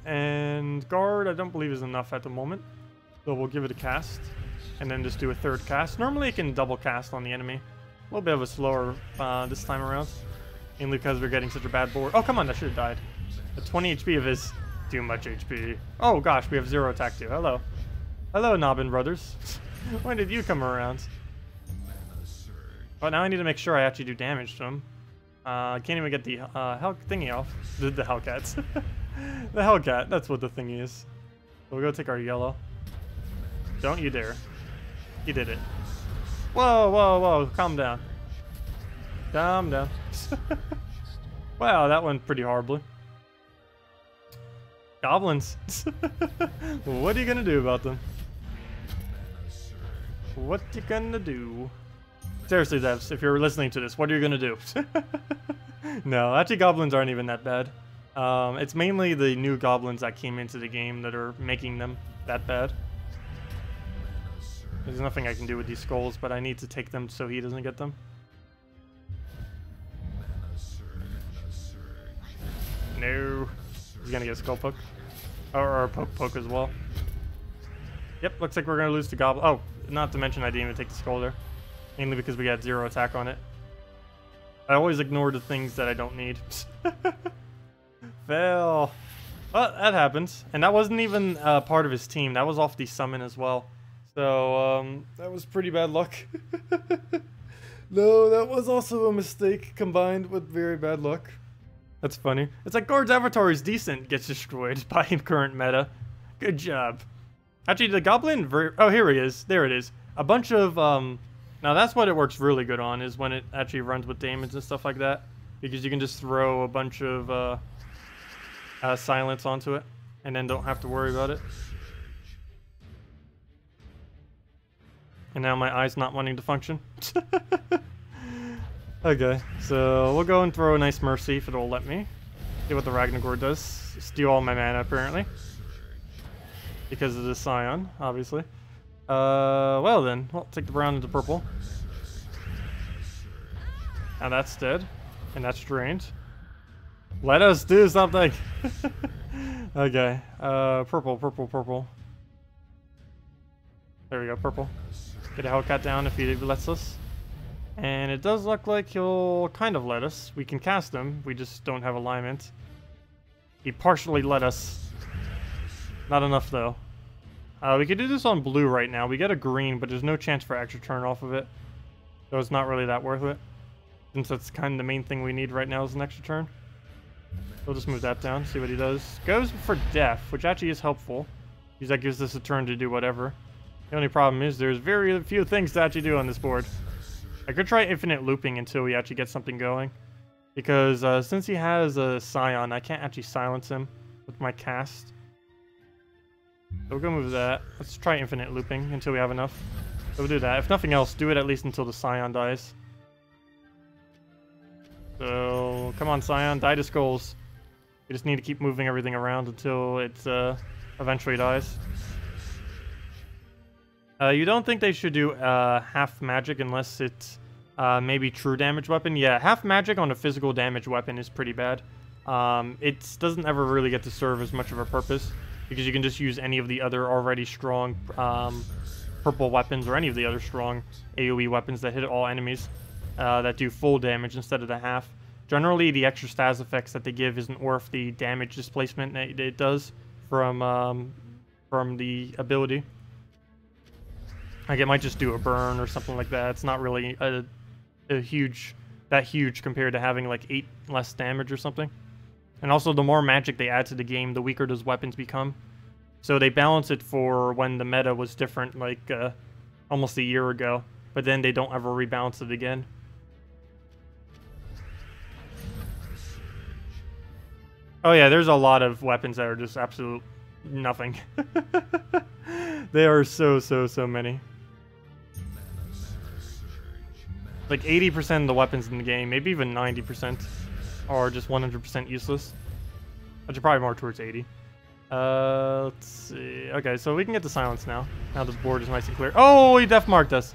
And guard, I don't believe is enough at the moment. So we'll give it a cast. And then just do a third cast. Normally it can double cast on the enemy. A little bit of a slower this time around. Mainly because we're getting such a bad board. Oh, come on, that should have died. A 20 HP of his too much HP. Oh gosh, we have 0 attack too. Hello. Hello, Nobbin brothers. When did you come around? Oh, now I need to make sure I actually do damage to him. I can't even get the hell thingy off. The Hellcats. The Hellcat, that's what the thingy is. So we'll go take our yellow. Don't you dare. He did it. Whoa, whoa, whoa, calm down. Calm down. Wow, that went pretty horribly. Goblins. What are you gonna do about them? What you gonna do? Seriously, devs, if you're listening to this, what are you gonna do? No, actually goblins aren't even that bad. It's mainly the new goblins that came into the game that are making them that bad. There's nothing I can do with these skulls, but I need to take them so he doesn't get them. No. He's gonna get a skull poke. Or a poke as well. Yep, looks like we're gonna lose to goblin. Oh, not to mention I didn't even take the skull there. Mainly because we got 0 attack on it. I always ignore the things that I don't need. Fail. Well, that happens. And that wasn't even part of his team. That was off the summon as well. So, that was pretty bad luck. No, that was also a mistake combined with very bad luck. That's funny. It's like Guard's avatar is decent, gets destroyed by current meta. Good job. Actually, the goblin... Oh, here he is. There it is. A bunch of... Now, that's what it works really good on, is when it actually runs with damage and stuff like that. Because you can just throw a bunch of silence onto it, and then don't have to worry about it. And now my eye's not wanting to function. Okay, so we'll go and throw a nice Mercy if it'll let me. See what the Ragnagor does. Steal all my mana, apparently. Because of the Scion, obviously. Well then, we'll take the brown and the purple. Now that's dead. And that's drained. Let us do something! Okay, purple, purple, purple. There we go, purple. Get a Hellcat down if he lets us. And it does look like he'll kind of let us. We can cast him, we just don't have alignment. He partially let us. Not enough though. We could do this on blue right now. We get a green, but there's no chance for extra turn off of it. So it's not really that worth it. Since that's kind of the main thing we need right now is an extra turn. We'll just move that down, see what he does. Goes for death, which actually is helpful. Because that gives us a turn to do whatever. The only problem is there's very few things to actually do on this board. I could try infinite looping until we actually get something going. Because since he has a Scion, I can't actually silence him with my cast. So we'll go move that. Let's try infinite looping until we have enough. So we'll do that. If nothing else, do it at least until the Scion dies. So, come on Scion, die to skulls. We just need to keep moving everything around until it eventually dies. You don't think they should do half magic unless it's maybe true damage weapon? Yeah, half magic on a physical damage weapon is pretty bad. It doesn't ever really get to serve as much of a purpose because you can just use any of the other already strong purple weapons or any of the other strong AoE weapons that hit all enemies that do full damage instead of the half. Generally, the extra stats effects that they give isn't worth the damage displacement it does from the ability. Like it might just do a burn or something like that. It's not really that huge compared to having like 8 less damage or something. And also, the more magic they add to the game, the weaker those weapons become. So they balance it for when the meta was different, like almost a year ago. But then they don't ever rebalance it again. Oh yeah, there's a lot of weapons that are just absolute nothing. There are so many. Like 80% of the weapons in the game, maybe even 90%, are just 100% useless. Which are probably more towards 80. Let's see. Okay, so we can get the silence now. Now the board is nice and clear. Oh, he def marked us.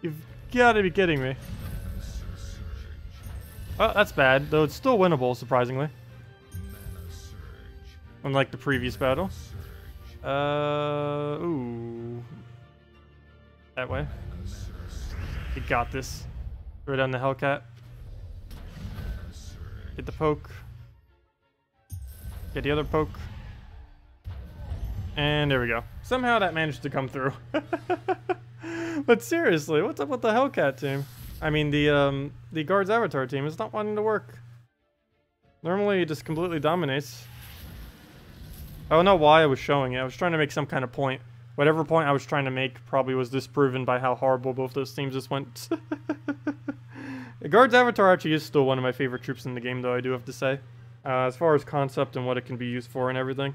You've got to be kidding me. Oh, that's bad. Though it's still winnable, surprisingly. Unlike the previous battle. Ooh. That way. You got this. Throw down the Hellcat. Get the poke. Get the other poke. And there we go. Somehow that managed to come through. But seriously, what's up with the Hellcat team? I mean, the guard's avatar team is not wanting to work. Normally, it just completely dominates. I don't know why I was showing it. I was trying to make some kind of point. Whatever point I was trying to make probably was disproven by how horrible both those teams just went. The guard's avatar actually is still one of my favorite troops in the game, though, I do have to say. As far as concept and what it can be used for and everything.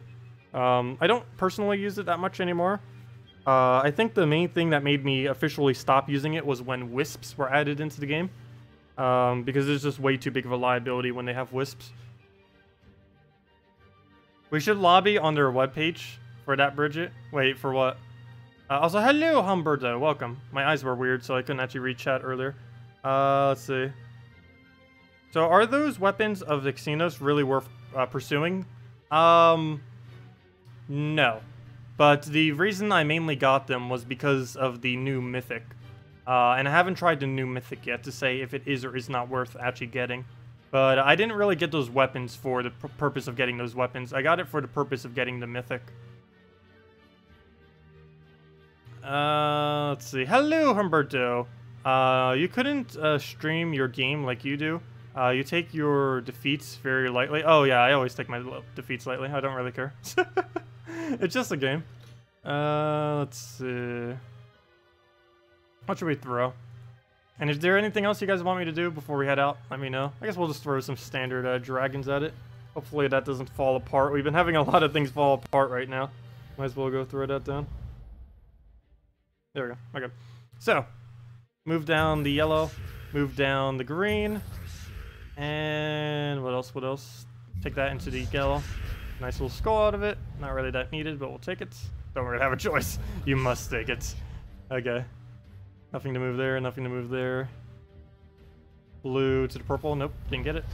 I don't personally use it that much anymore. I think the main thing that made me officially stop using it was when wisps were added into the game. Because it's just way too big of a liability when they have wisps. We should lobby on their webpage for that, Bridget. Wait, for what? Also, hello, Humberto. Welcome. My eyes were weird, so I couldn't actually read chat earlier. Let's see. So, are those weapons of the Xenos really worth pursuing? No. But the reason I mainly got them was because of the new Mythic. And I haven't tried the new Mythic yet to say if it is or is not worth actually getting. But I didn't really get those weapons for the purpose of getting those weapons. I got it for the purpose of getting the Mythic. Let's see. Hello, Humberto. You couldn't stream your game like you do. You take your defeats very lightly. Oh yeah, I always take my defeats lightly. I don't really care. It's just a game. Let's see. What should we throw? And is there anything else you guys want me to do before we head out? Let me know. I guess we'll just throw some standard dragons at it. Hopefully that doesn't fall apart. We've been having a lot of things fall apart right now. Might as well go throw that down. There we go. Okay. So, move down the yellow. Move down the green. And what else? What else? Take that into the yellow. Nice little skull out of it. Not really that needed, but we'll take it. Don't really have a choice. You must take it. Okay. Nothing to move there, nothing to move there. Blue to the purple. Nope, didn't get it.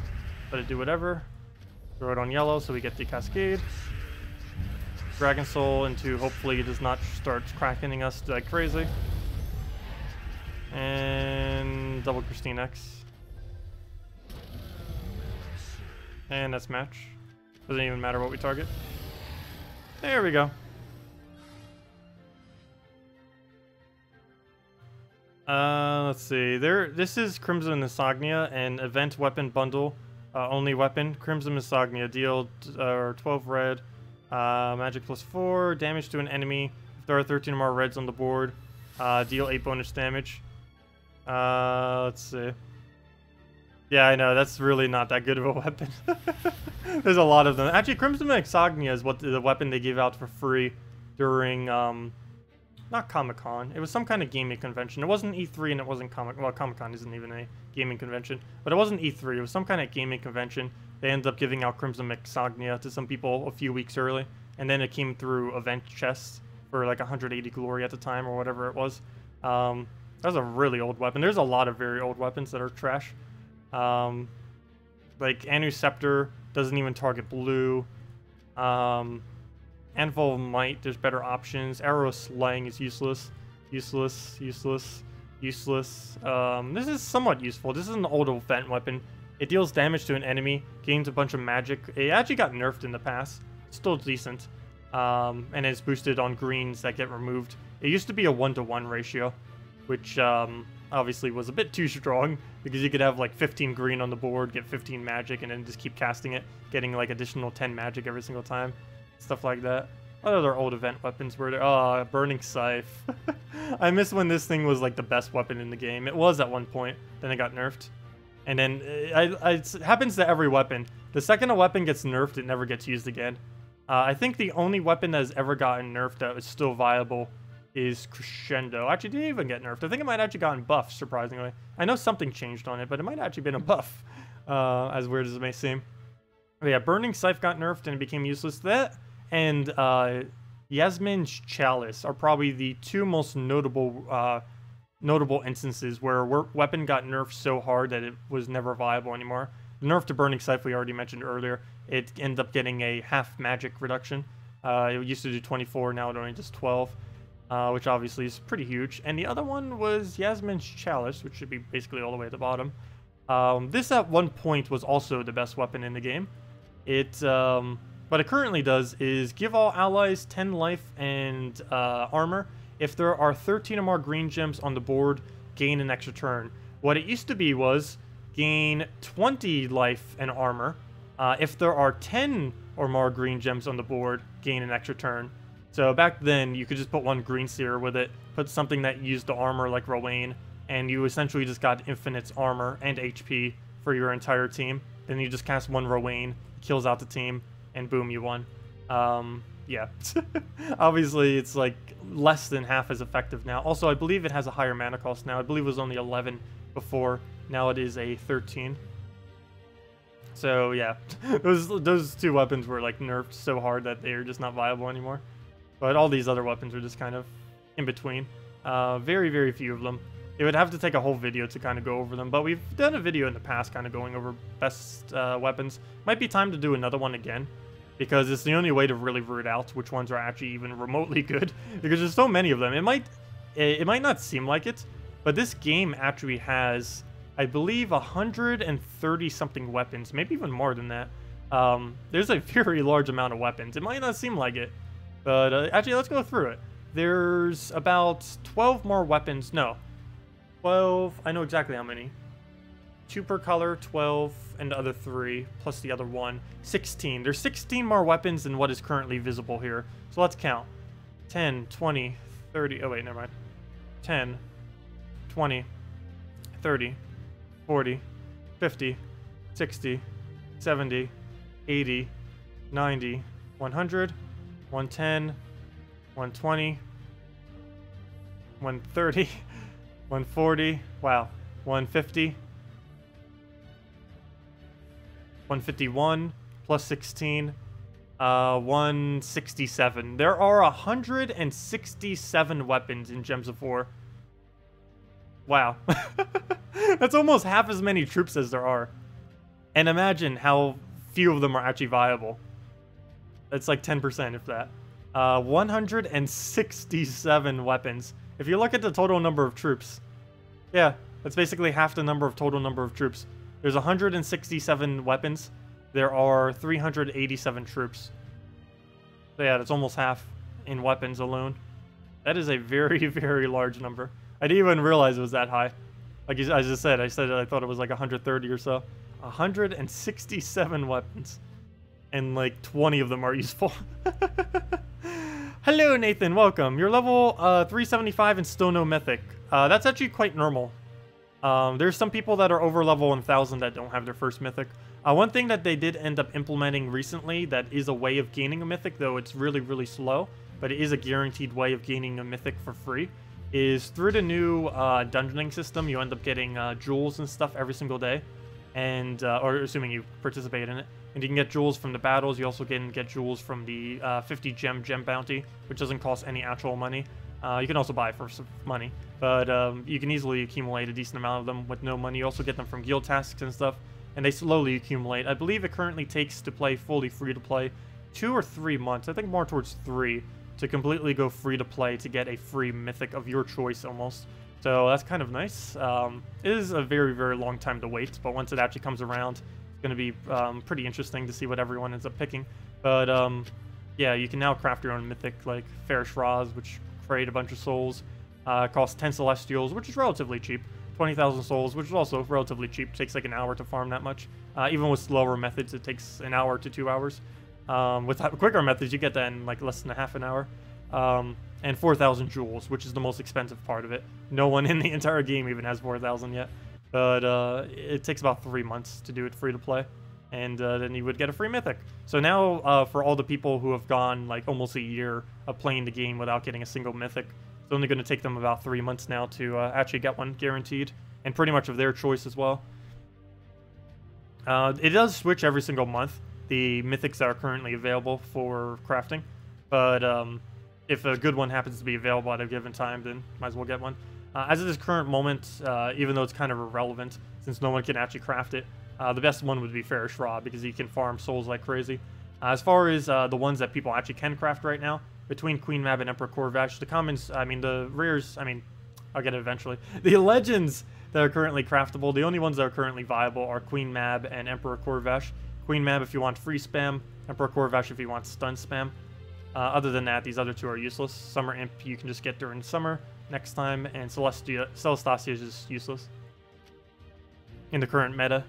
Let it do whatever. Throw it on yellow so we get the cascade. Dragon Soul into hopefully it does not start cracking us like crazy. And double Christine X. And that's match. Doesn't even matter what we target. There we go. Let's see. This is Crimson Insomnia, an event weapon bundle. Only weapon. Crimson Insomnia. Deal 12 red. Magic +4. Damage to an enemy. If there are 13 or more reds on the board. Deal 8 bonus damage. Let's see. Yeah, I know. That's really not that good of a weapon. There's a lot of them. Actually, Crimson Insomnia is what the weapon they give out for free during, not Comic-Con. It was some kind of gaming convention. It wasn't E3 and it wasn't Comic-Con isn't even a gaming convention. But it wasn't E3. It was some kind of gaming convention. They ended up giving out Crimson Insomnia to some people a few weeks early. And then it came through event chests for like 180 glory at the time or whatever it was. That was a really old weapon. There's a lot of very old weapons that are trash. Like Anu Scepter doesn't even target blue. Anvil of Might, there's better options. Arrow Slaying is useless. Useless. This is somewhat useful. This is an old event weapon. It deals damage to an enemy, gains a bunch of magic. It actually got nerfed in the past. It's still decent. And it's boosted on greens that get removed. It used to be a 1-to-1 ratio, which obviously was a bit too strong because you could have like 15 green on the board, get 15 magic, and then just keep casting it, getting like additional 10 magic every single time. Stuff like that. What other old event weapons were there? Oh, Burning Scythe. I miss when this thing was like the best weapon in the game. It was at one point, then it got nerfed. And then it happens to every weapon. The second a weapon gets nerfed, it never gets used again. I think the only weapon that has ever gotten nerfed that is still viable is Crescendo. Actually, didn't even get nerfed. I think it might have actually gotten buffed, surprisingly. I know something changed on it, but it might have actually been a buff, as weird as it may seem. Oh, yeah, Burning Scythe got nerfed and it became useless. That and Yasmin's Chalice are probably the two most notable instances where weapon got nerfed so hard that it was never viable anymore. The nerf to Burning Scythe we already mentioned earlier. It ended up getting a half magic reduction. It used to do 24, now it only does 12, which obviously is pretty huge. And the other one was Yasmin's Chalice, which should be basically all the way at the bottom. This at one point was also the best weapon in the game. What it currently does is give all allies 10 life and armor. If there are 13 or more green gems on the board, gain an extra turn. What it used to be was gain 20 life and armor. If there are 10 or more green gems on the board, gain an extra turn. So back then, you could just put one green seer with it, put something that used the armor like Rowan, and you essentially just got infinite armor and HP for your entire team. Then you just cast one Rowan, kills out the team, and boom, you won. Yeah. Obviously, it's like less than half as effective now. Also, I believe it has a higher mana cost now. I believe it was only 11 before. Now it is a 13. So yeah, those two weapons were like nerfed so hard that they're just not viable anymore. But all these other weapons are just kind of in between. Very, very few of them. It would have to take a whole video to kind of go over them, but we've done a video in the past kind of going over best weapons. Might be time to do another one again, because it's the only way to really root out which ones are actually even remotely good, because there's so many of them. It might not seem like it, but this game actually has, I believe, 130 something weapons, maybe even more than that. There's a very large amount of weapons. It might not seem like it, but actually, let's go through it. There's about 12 more weapons. No, 12. I know exactly how many. 2 per color, 12, and the other 3, plus the other 1. 16. There's 16 more weapons than what is currently visible here. So let's count. 10, 20, 30. Oh, wait, never mind. 10, 20, 30, 40, 50, 60, 70, 80, 90, 100, 110, 120, 130, 140, wow, 150, 151, plus 16, 167. There are 167 weapons in Gems of War. Wow. That's almost half as many troops as there are. And imagine how few of them are actually viable. That's like 10%, if that. 167 weapons. If you look at the total number of troops, yeah, that's basically half the number of total number of troops. There's 167 weapons. There are 387 troops. So yeah, that's almost half in weapons alone. That is a very, very large number. I didn't even realize it was that high. Like I just said, I thought it was like 130 or so. 167 weapons. And like 20 of them are useful. Hello, Nathan. Welcome. You're level 375 and still no Mythic. That's actually quite normal. There's some people that are over level 1000 that don't have their first Mythic. One thing that they did end up implementing recently that is a way of gaining a Mythic, though it's really, really slow, but it is a guaranteed way of gaining a Mythic for free, is through the new dungeoning system. You end up getting jewels and stuff every single day, and or assuming you participate in it. And you can get jewels from the battles. You also can get jewels from the 50 gem bounty, which doesn't cost any actual money. You can also buy for some money, but you can easily accumulate a decent amount of them with no money. You also get them from guild tasks and stuff, and they slowly accumulate. I believe it currently takes to play fully free-to-play 2 or 3 months. I think more towards 3 to completely go free-to-play to get a free Mythic of your choice almost. So that's kind of nice. It is a very, very long time to wait, but once it actually comes around, it's going to be pretty interesting to see what everyone ends up picking. But yeah, you can now craft your own Mythic, like Fairish Raz, which create a bunch of souls. Costs 10 Celestials, which is relatively cheap. 20,000 souls, which is also relatively cheap. Takes like an hour to farm that much. Even with slower methods, it takes an hour to 2 hours. With quicker methods, you get that in like less than a half an hour. And 4,000 jewels, which is the most expensive part of it. No one in the entire game even has 4,000 yet. But it takes about 3 months to do it free to play. And then you would get a free Mythic. So now, for all the people who have gone like almost a year of playing the game without getting a single Mythic, it's only going to take them about 3 months now to actually get one guaranteed. And pretty much of their choice as well. It does switch every single month. the mythics that are currently available for crafting. But if a good one happens to be available at a given time, then might as well get one. As of this current moment, even though it's kind of irrelevant, since no one can actually craft it, the best one would be Fairish Rod, because he can farm souls like crazy. As far as the ones that people actually can craft right now, between Queen Mab and Emperor Corvash, the commons, I mean, the rares, I mean, I'll get it eventually. The legends that are currently craftable, the only ones that are currently viable are Queen Mab and Emperor Corvash. Queen Mab if you want free spam, Emperor Corvash if you want stun spam. Other than that, these other two are useless. Summer Imp you can just get during summer next time, and Celestasia is just useless in the current meta.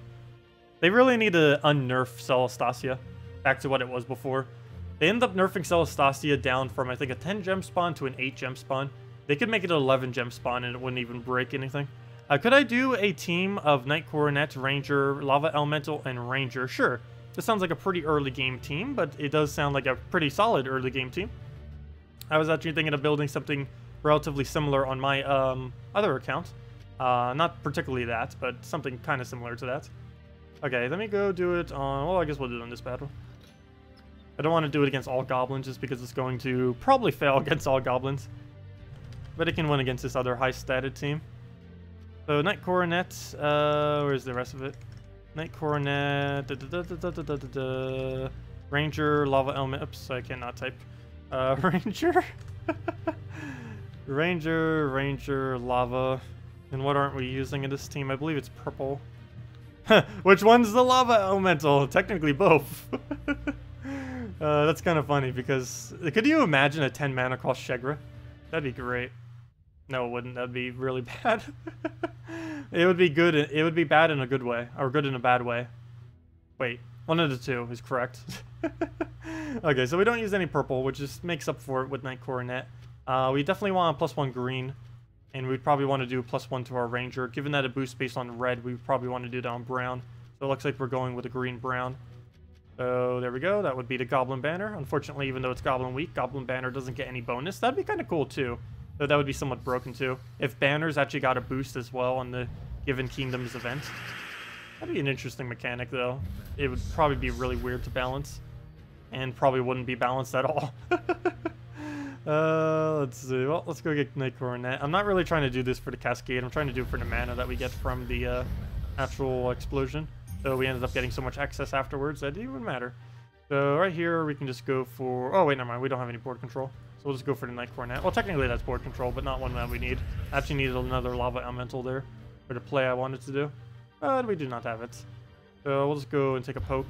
They really need to unnerf Celestasia back to what it was before. They ended up nerfing Celestasia down from, I think, a 10 gem spawn to an 8 gem spawn. They could make it an 11 gem spawn and it wouldn't even break anything. Could I do a team of Knight Coronet, Ranger, Lava Elemental, and Ranger? Sure. This sounds like a pretty early game team, but it does sound like a pretty solid early game team. I was actually thinking of building something relatively similar on my other account. Not particularly that, but something kind of similar to that. Okay, let me go do it on... Well, I guess we'll do it on this battle. I don't want to do it against all goblins just because it's going to probably fail against all goblins. But it can win against this other high-statted team. So, Knight Coronet, where's the rest of it? Knight Coronet, Ranger, Lava Element, oops, I cannot type. Ranger? Ranger, Lava. And what aren't we using in this team? I believe it's purple. Which one's the Lava Elemental? Technically both. That's kind of funny because... Could you imagine a 10 mana cost Shegra? That'd be great. No, it wouldn't. That'd be really bad. It would be good. It would be bad in a good way, or good in a bad way. Wait, one of the two is correct. Okay, so we don't use any purple, which just makes up for it with Knight Coronet. We definitely want a +1 green, and we'd probably want to do +1 to our Ranger. Given that it boosts based on red, we probably want to do that on brown. So it looks like we're going with a green-brown. So there we go. That would be the Goblin Banner. Unfortunately, even though it's Goblin Week, Goblin Banner doesn't get any bonus. That'd be kind of cool too. Though that would be somewhat broken too. If banners actually got a boost as well on the given Kingdoms event. That'd be an interesting mechanic though. It would probably be really weird to balance. And probably wouldn't be balanced at all. Let's see. Well, let's go get Knight Coronet. I'm not really trying to do this for the Cascade. I'm trying to do it for the mana that we get from the actual explosion. So we ended up getting so much excess afterwards that it didn't even matter. So right here we can just go for... Oh wait, never mind. We don't have any board control. So we'll just go for the Knight Coronet. Well, technically that's board control, but not one that we need. I actually needed another Lava Elemental there for the play I wanted to do. But we do not have it. So we'll just go and take a poke.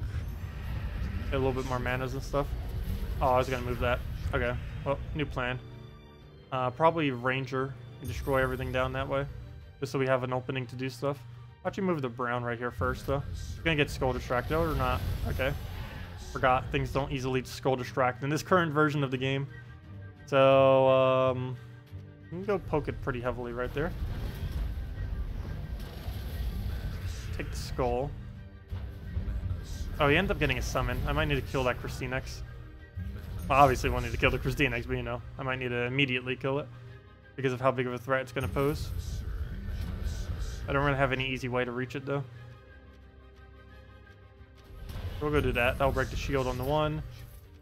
Get a little bit more manas and stuff. Oh, I was going to move that. Okay. Well, new plan. Probably Ranger and destroy everything down that way. Just so we have an opening to do stuff. Why don't you move the brown right here first, though? You're going to get Skull Distracted or not? Okay. Forgot. Things don't easily Skull Distract in this current version of the game. So, you can go poke it pretty heavily right there. Take the skull. Oh, he ended up getting a summon. I might need to kill that KrissTigger. Well, obviously, we'll need to kill the KrissTigger, but you know, I might need to immediately kill it because of how big of a threat it's going to pose. I don't really have any easy way to reach it, though. We'll go do that. That'll break the shield on the one.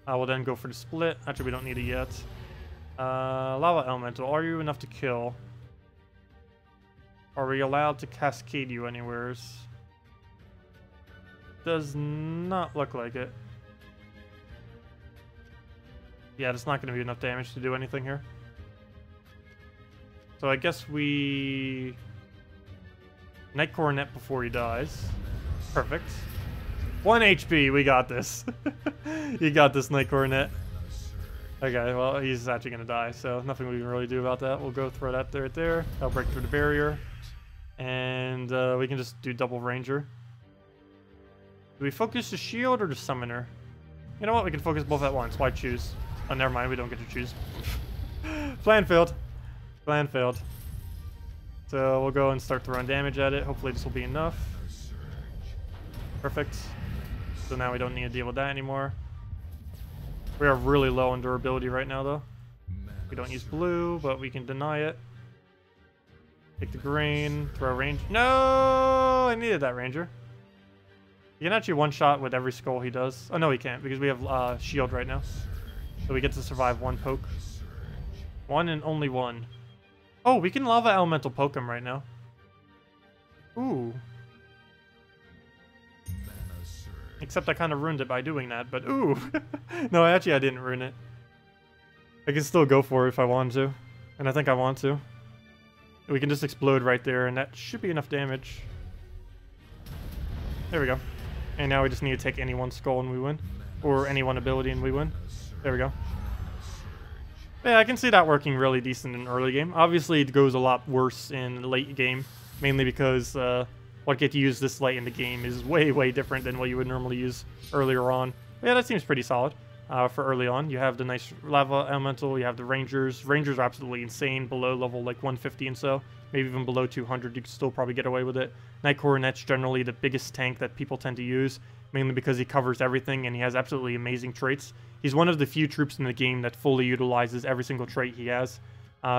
I will then go for the split. Actually, we don't need it yet. Lava Elemental, are you enough to kill? Are we allowed to cascade you anywheres? Does not look like it. Yeah, it's not going to be enough damage to do anything here. So I guess we... Knight Coronet before he dies. Perfect. 1 HP, we got this. You got this, Knight Coronet. Okay, well, he's actually going to die, so nothing we can really do about that. We'll go throw that right there. That'll break through the barrier. And we can just do double Ranger. Do we focus the shield or the summoner? You know what? We can focus both at once. Why choose? Oh, never mind. We don't get to choose. Plan failed. Plan failed. So we'll go and start throwing damage at it. Hopefully this will be enough. Perfect. So now we don't need to deal with that anymore. We are really low on durability right now, though. We don't use blue, but we can deny it. Take the green, throw a range. No! I needed that Ranger. He can actually one-shot with every skull he does. Oh, no, he can't, because we have shield right now. So we get to survive one poke. One and only one. Oh, we can lava elemental poke him right now. Ooh. Except I kind of ruined it by doing that, but ooh. No, actually I didn't ruin it. I can still go for it if I want to. And I think I want to. We can just explode right there, and that should be enough damage. There we go. And now we just need to take any one skull and we win. Or any one ability and we win. There we go. Yeah, I can see that working really decent in early game. Obviously, it goes a lot worse in late game. Mainly because what get to use this late in the game is way, way different than what you would normally use earlier on. But yeah, that seems pretty solid for early on. You have the nice lava elemental, you have the rangers. Rangers are absolutely insane below level like 150 and so. Maybe even below 200, you can still probably get away with it. Knight Coronet's generally the biggest tank that people tend to use, mainly because he covers everything and he has absolutely amazing traits. He's one of the few troops in the game that fully utilizes every single trait he has.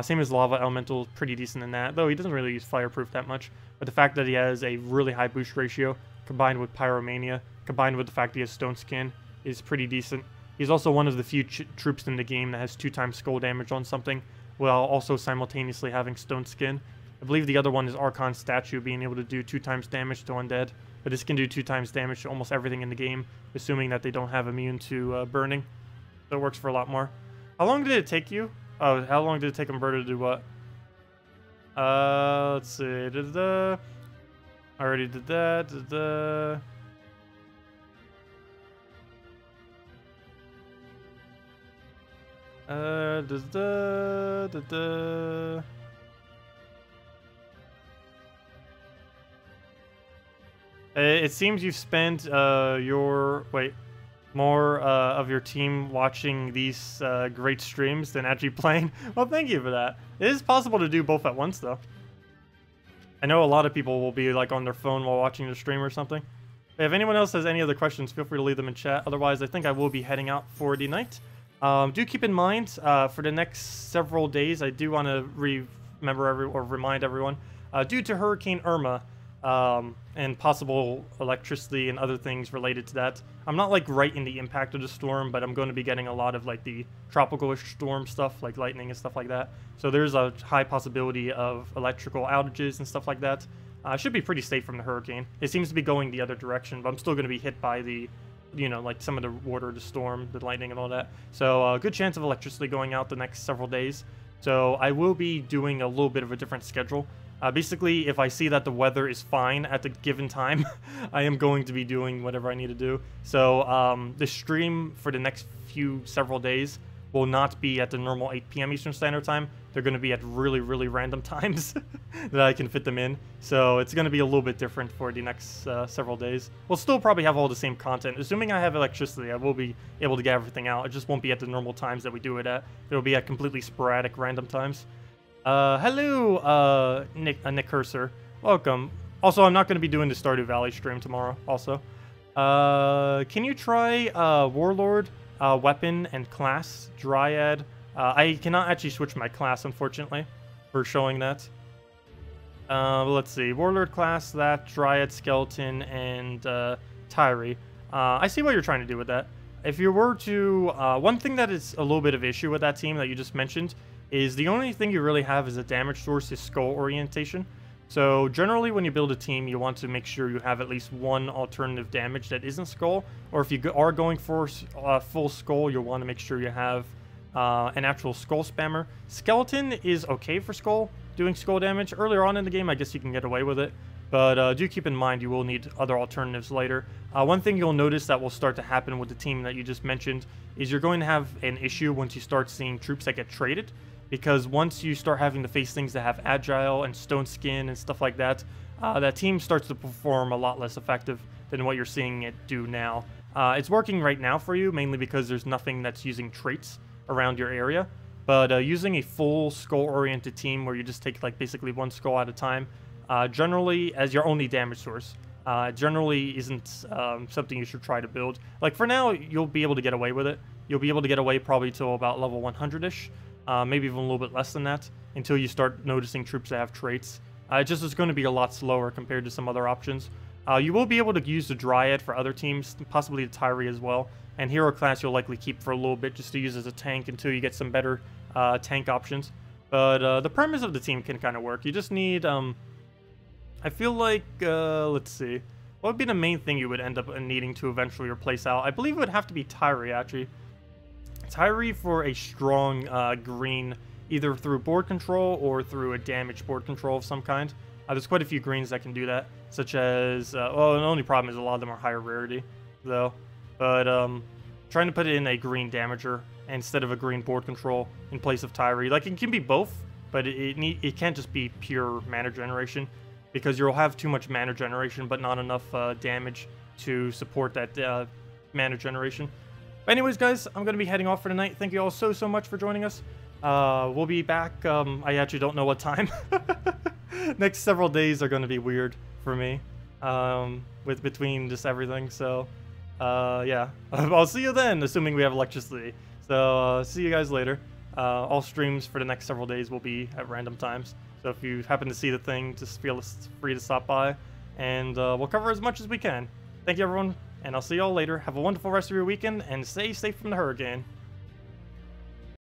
Same as Lava Elemental, pretty decent in that, though he doesn't really use Fireproof that much. But the fact that he has a really high boost ratio, combined with Pyromania, combined with the fact that he has Stone Skin, is pretty decent. He's also one of the few troops in the game that has 2x skull damage on something, while also simultaneously having Stone Skin. I believe the other one is Archon Statue, being able to do 2x damage to undead. But this can do 2x damage to almost everything in the game, assuming that they don't have immune to burning. So it works for a lot more. How long did it take you? Oh, how long did it take Umberto to do what? Let's see. I already did that. It seems you've spent more of your team watching these great streams than actually playing. Well, thank you for that. It is possible to do both at once, though. I know a lot of people will be like on their phone while watching the stream or something. If anyone else has any other questions, feel free to leave them in chat. Otherwise, I think I will be heading out for the night. Do keep in mind, for the next several days, I do want to remind everyone, due to Hurricane Irma, and possible electricity and other things related to that. I'm not like right in the impact of the storm, but I'm going to be getting a lot of like the tropical-ish storm stuff, like lightning and stuff like that. So there's a high possibility of electrical outages and stuff like that. Should be pretty safe from the hurricane. It seems to be going the other direction, but I'm still going to be hit by the, you know, like some of the water, the storm, the lightning and all that. So good chance of electricity going out the next several days. So I will be doing a little bit of a different schedule. Basically, if I see that the weather is fine at the given time, I am going to be doing whatever I need to do. So the stream for the next several days will not be at the normal 8 p.m. Eastern Standard Time. They're going to be at really, really random times that I can fit them in. So it's going to be a little bit different for the next several days. We'll still probably have all the same content. Assuming I have electricity, I will be able to get everything out. It just won't be at the normal times that we do it at. It'll be at completely sporadic random times. Hello, Nick Cursor. Welcome. Also, I'm not going to be doing the Stardew Valley stream tomorrow, also. Can you try, Warlord, Weapon, and Class, Dryad? I cannot actually switch my class, unfortunately, for showing that. Let's see. Warlord class, that, Dryad, Skeleton, and, Tyree. I see what you're trying to do with that. If you were to, one thing that is a little bit of issue with that team that you just mentioned is the only thing you really have as a damage source is skull orientation. So generally when you build a team, you want to make sure you have at least one alternative damage that isn't skull, or if you are going for full skull, you'll want to make sure you have an actual skull spammer. Skeleton is okay for skull, doing skull damage. Earlier on in the game, I guess you can get away with it, but do keep in mind you will need other alternatives later. One thing you'll notice that will start to happen with the team that you just mentioned is you're going to have an issue once you start seeing troops that get traded. Because once you start having to face things that have Agile and Stone Skin and stuff like that, that team starts to perform a lot less effective than what you're seeing it do now. It's working right now for you, mainly because there's nothing that's using traits around your area. But using a full skull-oriented team where you just take like basically one skull at a time, generally as your only damage source, generally isn't something you should try to build. Like for now, you'll be able to get away with it. You'll be able to get away probably till about level 100-ish. Maybe even a little bit less than that, until you start noticing troops that have traits. It just is going to be a lot slower compared to some other options. You will be able to use the Dryad for other teams, possibly the Tyree as well. And Hero class you'll likely keep for a little bit just to use as a tank until you get some better tank options. But the premise of the team can kind of work. You just need, I feel like, let's see. What would be the main thing you would end up needing to eventually replace out? I believe it would have to be Tyree, actually. Tyree for a strong green, either through board control or through a damaged board control of some kind. There's quite a few greens that can do that, such as, well, the only problem is a lot of them are higher rarity, though. But trying to put it in a green damager instead of a green board control in place of Tyree. Like, it can be both, but it can't just be pure mana generation, because you'll have too much mana generation, but not enough damage to support that mana generation. But anyways, guys, I'm going to be heading off for tonight. Thank you all so much for joining us. We'll be back, I actually don't know what time. Next several days are going to be weird for me, between just everything, so, yeah. I'll see you then, assuming we have electricity. So, see you guys later. All streams for the next several days will be at random times. So if you happen to see the thing, just feel free to stop by, and we'll cover as much as we can. Thank you, everyone, and I'll see y'all later. Have a wonderful rest of your weekend, and stay safe from the hurricane.